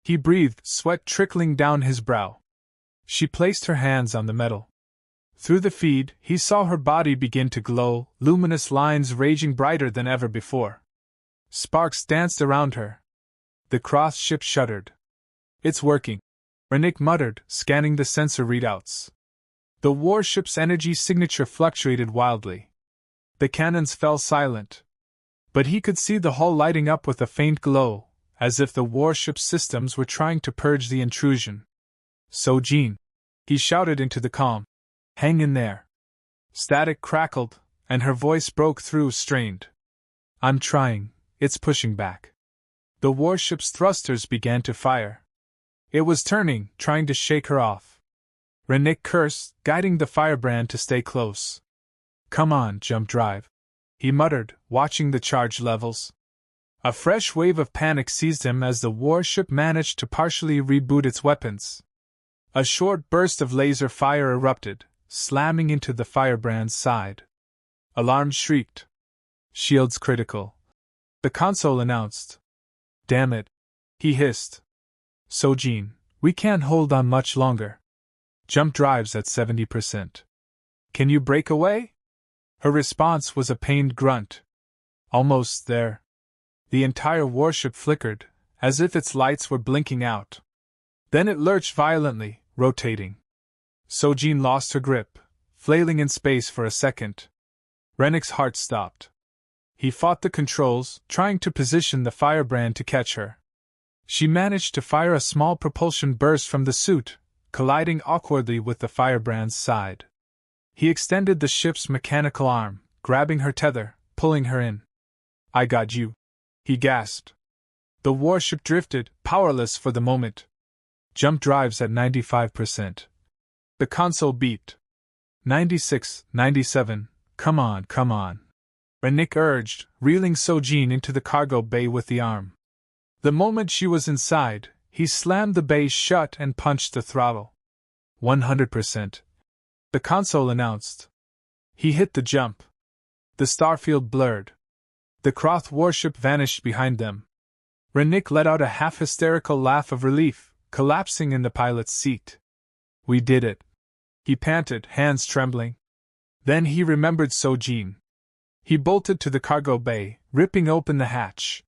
he breathed, sweat trickling down his brow. She placed her hands on the metal. Through the feed, he saw her body begin to glow, luminous lines raging brighter than ever before. Sparks danced around her. The Kroth ship shuddered. "It's working," Rennick muttered, scanning the sensor readouts. The warship's energy signature fluctuated wildly. The cannons fell silent. But he could see the hull lighting up with a faint glow, as if the warship's systems were trying to purge the intrusion. "Sojin," he shouted into the calm. "Hang in there." Static crackled, and her voice broke through, strained. "I'm trying, it's pushing back." The warship's thrusters began to fire. It was turning, trying to shake her off. Rennick cursed, guiding the firebrand to stay close. "Come on, jump drive," he muttered, watching the charge levels. A fresh wave of panic seized him as the warship managed to partially reboot its weapons. A short burst of laser fire erupted, slamming into the firebrand's side. Alarmed shrieked. Shields critical. The console announced. Damn it. He hissed. Sojin, we can't hold on much longer. Jump drive's at 70%. Can you break away? Her response was a pained grunt. Almost there. The entire warship flickered, as if its lights were blinking out. Then it lurched violently, rotating. Sojin lost her grip, flailing in space for a second. Rennick's heart stopped. He fought the controls, trying to position the firebrand to catch her. She managed to fire a small propulsion burst from the suit, colliding awkwardly with the firebrand's side. He extended the ship's mechanical arm, grabbing her tether, pulling her in. I got you, he gasped. The warship drifted, powerless for the moment. Jump drive's at 95%. The console beeped. 96, 97, come on. Rennick urged, reeling Sojin into the cargo bay with the arm. The moment she was inside, he slammed the bay shut and punched the throttle. 100%. The console announced. He hit the jump. The starfield blurred. The Kroth warship vanished behind them. Rennick let out a half-hysterical laugh of relief, collapsing in the pilot's seat. We did it. He panted, hands trembling. Then he remembered Sojin. He bolted to the cargo bay, ripping open the hatch.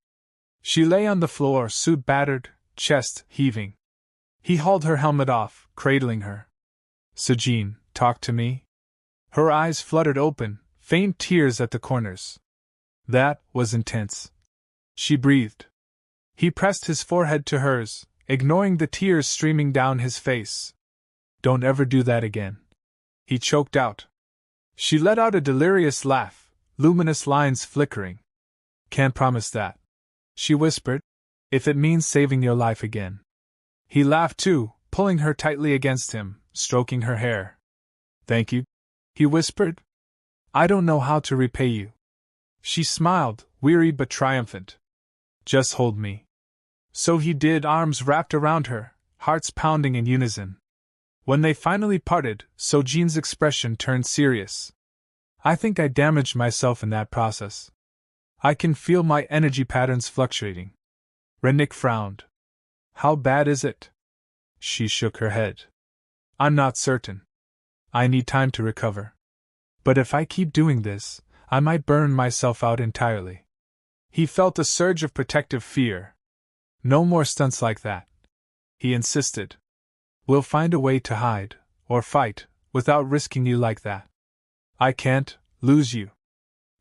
She lay on the floor, suit battered, chest heaving. He hauled her helmet off, cradling her. Sojin, talk to me. Her eyes fluttered open, faint tears at the corners. That was intense. She breathed. He pressed his forehead to hers, ignoring the tears streaming down his face. Don't ever do that again. He choked out. She let out a delirious laugh, luminous lines flickering. Can't promise that, she whispered, if it means saving your life again. He laughed too, pulling her tightly against him, stroking her hair. Thank you, he whispered. I don't know how to repay you. She smiled, weary but triumphant. Just hold me. So he did, arms wrapped around her, hearts pounding in unison. When they finally parted, Sojin's expression turned serious. I think I damaged myself in that process. I can feel my energy patterns fluctuating. Rennick frowned. How bad is it? She shook her head. I'm not certain. I need time to recover. But if I keep doing this, I might burn myself out entirely. He felt a surge of protective fear. No more stunts like that, he insisted. We'll find a way to hide, or fight, without risking you like that. I can't lose you.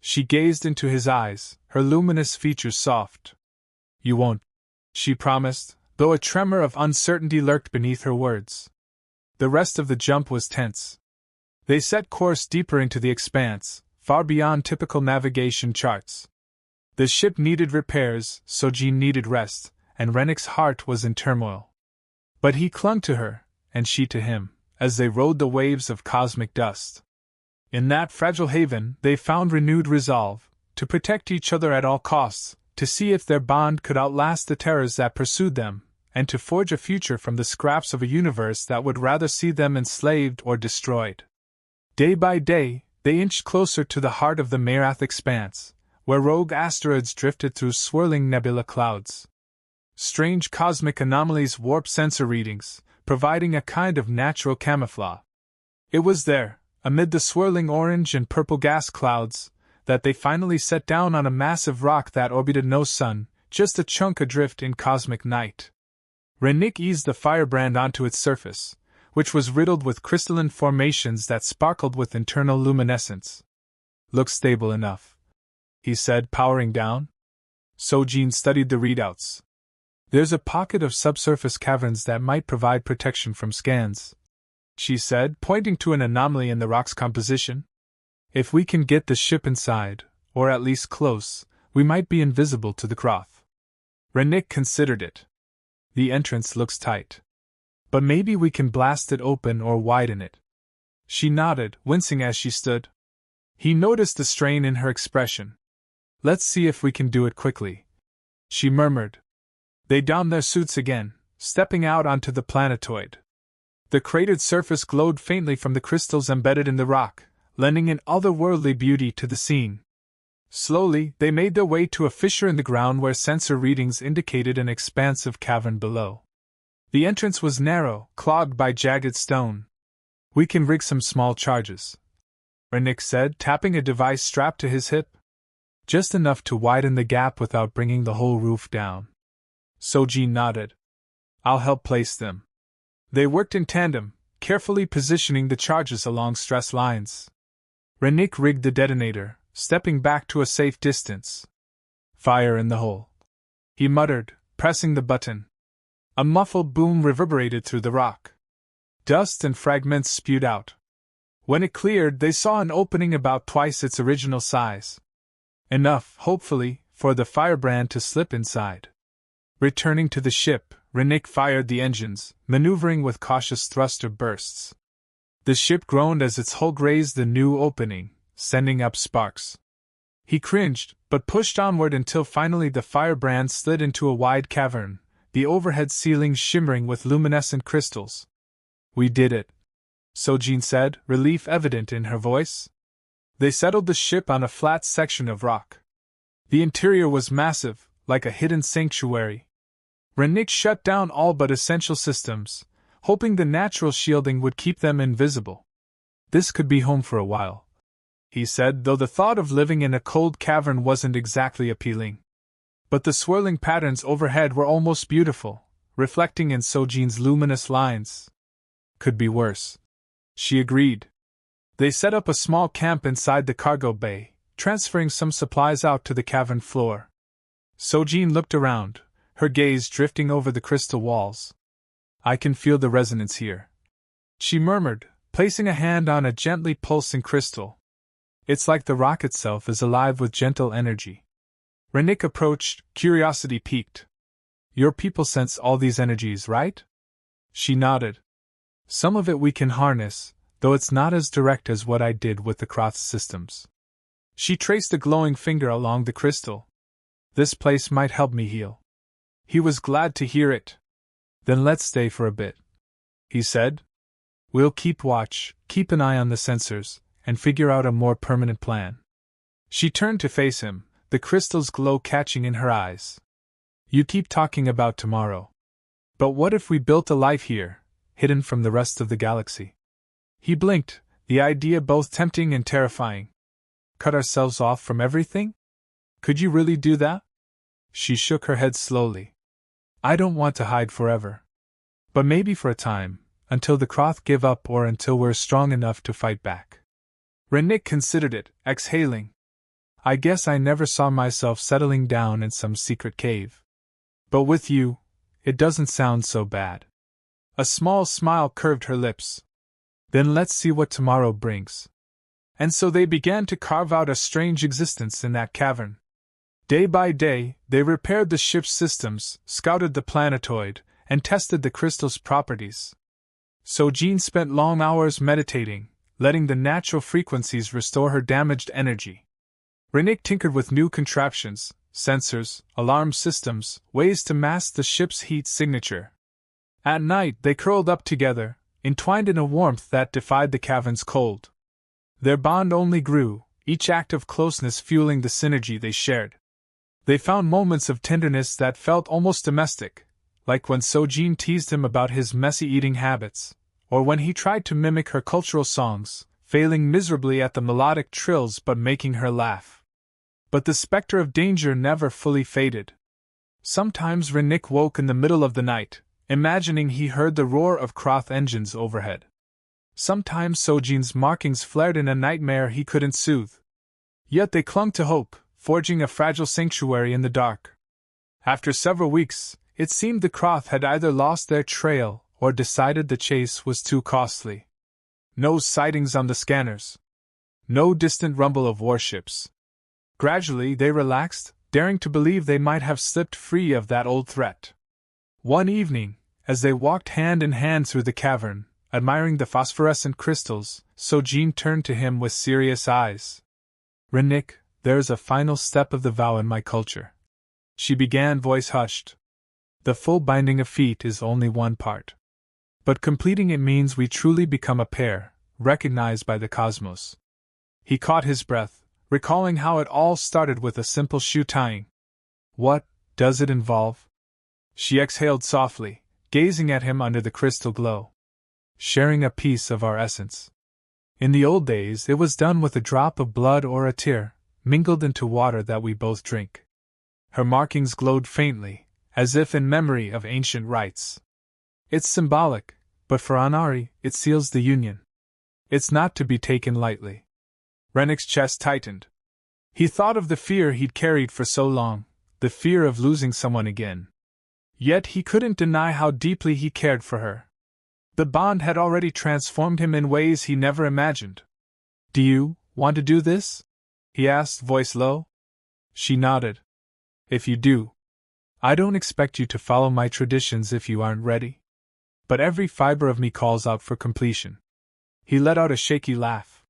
She gazed into his eyes, her luminous features soft. You won't, she promised, though a tremor of uncertainty lurked beneath her words. The rest of the jump was tense. They set course deeper into the expanse, far beyond typical navigation charts. The ship needed repairs, Sojin needed rest, and Rennick's heart was in turmoil. But he clung to her, and she to him, as they rode the waves of cosmic dust. In that fragile haven, they found renewed resolve, to protect each other at all costs, to see if their bond could outlast the terrors that pursued them, and to forge a future from the scraps of a universe that would rather see them enslaved or destroyed. Day by day, they inched closer to the heart of the Merath expanse, where rogue asteroids drifted through swirling nebula clouds. Strange cosmic anomalies warped sensor readings, providing a kind of natural camouflage. It was there, amid the swirling orange and purple gas clouds, that they finally set down on a massive rock that orbited no sun, just a chunk adrift in cosmic night. Rennick eased the firebrand onto its surface, which was riddled with crystalline formations that sparkled with internal luminescence. Looks stable enough, he said, powering down. Sojin studied the readouts. There's a pocket of subsurface caverns that might provide protection from scans, she said, pointing to an anomaly in the rock's composition. If we can get the ship inside, or at least close, we might be invisible to the Kroth. Rennick considered it. The entrance looks tight. But maybe we can blast it open or widen it. She nodded, wincing as she stood. He noticed the strain in her expression. Let's see if we can do it quickly, she murmured. They donned their suits again, stepping out onto the planetoid. The cratered surface glowed faintly from the crystals embedded in the rock, lending an otherworldly beauty to the scene. Slowly, they made their way to a fissure in the ground where sensor readings indicated an expansive cavern below. The entrance was narrow, clogged by jagged stone. "We can rig some small charges," Rennick said, tapping a device strapped to his hip. "Just enough to widen the gap without bringing the whole roof down." Sojin nodded. "I'll help place them." They worked in tandem, carefully positioning the charges along stress lines. Rennick rigged the detonator, stepping back to a safe distance. "Fire in the hole," he muttered, pressing the button. A muffled boom reverberated through the rock. Dust and fragments spewed out. When it cleared, they saw an opening about twice its original size. Enough, hopefully, for the firebrand to slip inside. Returning to the ship, Rennick fired the engines, maneuvering with cautious thruster bursts. The ship groaned as its hull grazed the new opening, sending up sparks. He cringed, but pushed onward until finally the firebrand slid into a wide cavern, the overhead ceiling shimmering with luminescent crystals. "We did it," Sojin said, relief evident in her voice. They settled the ship on a flat section of rock. The interior was massive, like a hidden sanctuary. Rennick shut down all but essential systems, hoping the natural shielding would keep them invisible. "This could be home for a while," he said, though the thought of living in a cold cavern wasn't exactly appealing. But the swirling patterns overhead were almost beautiful, reflecting in Sojin's luminous lines. "Could be worse," she agreed. They set up a small camp inside the cargo bay, transferring some supplies out to the cavern floor. Sojin looked around, her gaze drifting over the crystal walls. "I can feel the resonance here," she murmured, placing a hand on a gently pulsing crystal. "It's like the rock itself is alive with gentle energy." Rennick approached, curiosity piqued. "Your people sense all these energies, right?" She nodded. "Some of it we can harness, though it's not as direct as what I did with the Kroth systems." She traced a glowing finger along the crystal. "This place might help me heal." He was glad to hear it. "Then let's stay for a bit," he said. "We'll keep watch, keep an eye on the sensors, and figure out a more permanent plan." She turned to face him, the crystal's glow catching in her eyes. "You keep talking about tomorrow. But what if we built a life here, hidden from the rest of the galaxy?" He blinked, the idea both tempting and terrifying. "Cut ourselves off from everything? Could you really do that?" She shook her head slowly. "I don't want to hide forever. But maybe for a time, until the Kroth give up or until we're strong enough to fight back." Rennick considered it, exhaling. "I guess I never saw myself settling down in some secret cave. But with you, it doesn't sound so bad." A small smile curved her lips. "Then let's see what tomorrow brings." And so they began to carve out a strange existence in that cavern. Day by day, they repaired the ship's systems, scouted the planetoid, and tested the crystal's properties. Sojin spent long hours meditating, letting the natural frequencies restore her damaged energy. Rennick tinkered with new contraptions, sensors, alarm systems, ways to mask the ship's heat signature. At night, they curled up together, entwined in a warmth that defied the cavern's cold. Their bond only grew, each act of closeness fueling the synergy they shared. They found moments of tenderness that felt almost domestic, like when Sojin teased him about his messy eating habits, or when he tried to mimic her cultural songs, failing miserably at the melodic trills but making her laugh. But the specter of danger never fully faded. Sometimes Rennick woke in the middle of the night, imagining he heard the roar of Kroth engines overhead. Sometimes Sojin's markings flared in a nightmare he couldn't soothe. Yet they clung to hope, forging a fragile sanctuary in the dark. After several weeks, it seemed the Kroth had either lost their trail or decided the chase was too costly. No sightings on the scanners. No distant rumble of warships. Gradually they relaxed, daring to believe they might have slipped free of that old threat. One evening, as they walked hand in hand through the cavern, admiring the phosphorescent crystals, Sojin turned to him with serious eyes. "Rennick, there is a final step of the vow in my culture," she began, voice hushed. "The full binding of feet is only one part. But completing it means we truly become a pair, recognized by the cosmos. He caught his breath, recalling how it all started with a simple shoe tying. What does it involve? She exhaled softly, gazing at him under the crystal glow. Sharing a piece of our essence. In the old days, it was done with a drop of blood or a tear, mingled into water that we both drink. Her markings glowed faintly, as if in memory of ancient rites. It's symbolic, but for Anari, it seals the union. It's not to be taken lightly. Rennick's chest tightened. He thought of the fear he'd carried for so long, the fear of losing someone again. Yet he couldn't deny how deeply he cared for her. The bond had already transformed him in ways he never imagined. Do you want to do this? He asked, voice low. She nodded. If you do. I don't expect you to follow my traditions if you aren't ready. But every fiber of me calls out for completion. He let out a shaky laugh.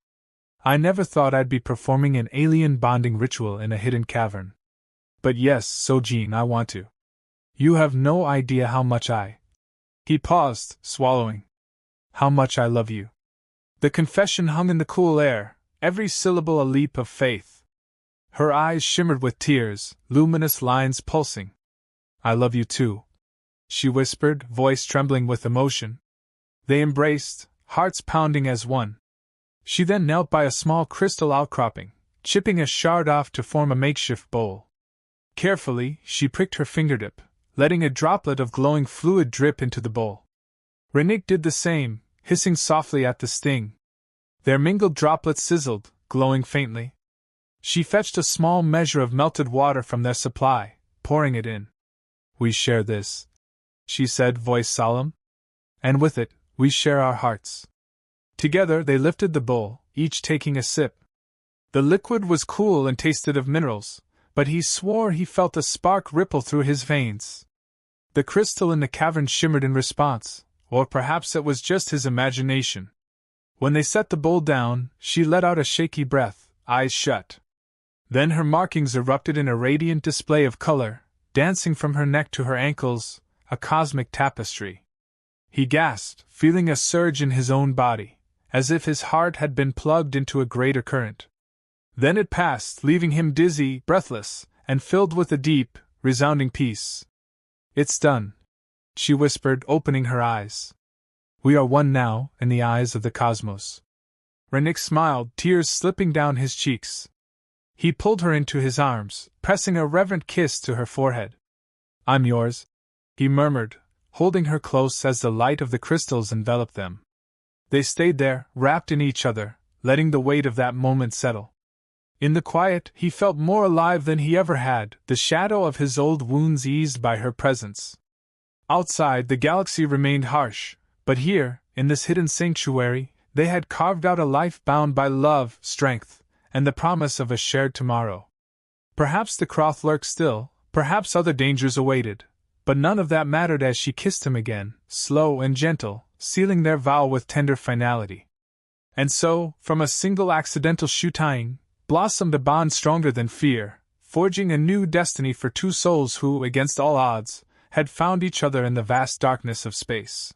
I never thought I'd be performing an alien bonding ritual in a hidden cavern. But yes, Sojin, I want to. You have no idea how much He paused, swallowing. How much I love you. The confession hung in the cool air, every syllable a leap of faith. Her eyes shimmered with tears, luminous lines pulsing. I love you too, she whispered, voice trembling with emotion. They embraced, hearts pounding as one. She then knelt by a small crystal outcropping, chipping a shard off to form a makeshift bowl. Carefully, she pricked her fingertip, letting a droplet of glowing fluid drip into the bowl. Rennick did the same, hissing softly at the sting. Their mingled droplets sizzled, glowing faintly. She fetched a small measure of melted water from their supply, pouring it in. We share this, she said, voice solemn. And with it, we share our hearts. Together they lifted the bowl, each taking a sip. The liquid was cool and tasted of minerals, but he swore he felt a spark ripple through his veins. The crystal in the cavern shimmered in response, or perhaps it was just his imagination. When they set the bowl down, she let out a shaky breath, eyes shut. Then her markings erupted in a radiant display of color, dancing from her neck to her ankles, a cosmic tapestry. He gasped, feeling a surge in his own body, as if his heart had been plugged into a greater current. Then it passed, leaving him dizzy, breathless, and filled with a deep, resounding peace. It's done, she whispered, opening her eyes. We are one now, in the eyes of the cosmos. Rennick smiled, tears slipping down his cheeks. He pulled her into his arms, pressing a reverent kiss to her forehead. I'm yours, he murmured, holding her close as the light of the crystals enveloped them. They stayed there, wrapped in each other, letting the weight of that moment settle. In the quiet, he felt more alive than he ever had, the shadow of his old wounds eased by her presence. Outside, the galaxy remained harsh, but here, in this hidden sanctuary, they had carved out a life bound by love, strength, and the promise of a shared tomorrow. Perhaps the Croth lurked still, perhaps other dangers awaited, but none of that mattered as she kissed him again, slow and gentle, sealing their vow with tender finality. And so, from a single accidental shoe-tying, blossomed a bond stronger than fear, forging a new destiny for two souls who, against all odds, had found each other in the vast darkness of space.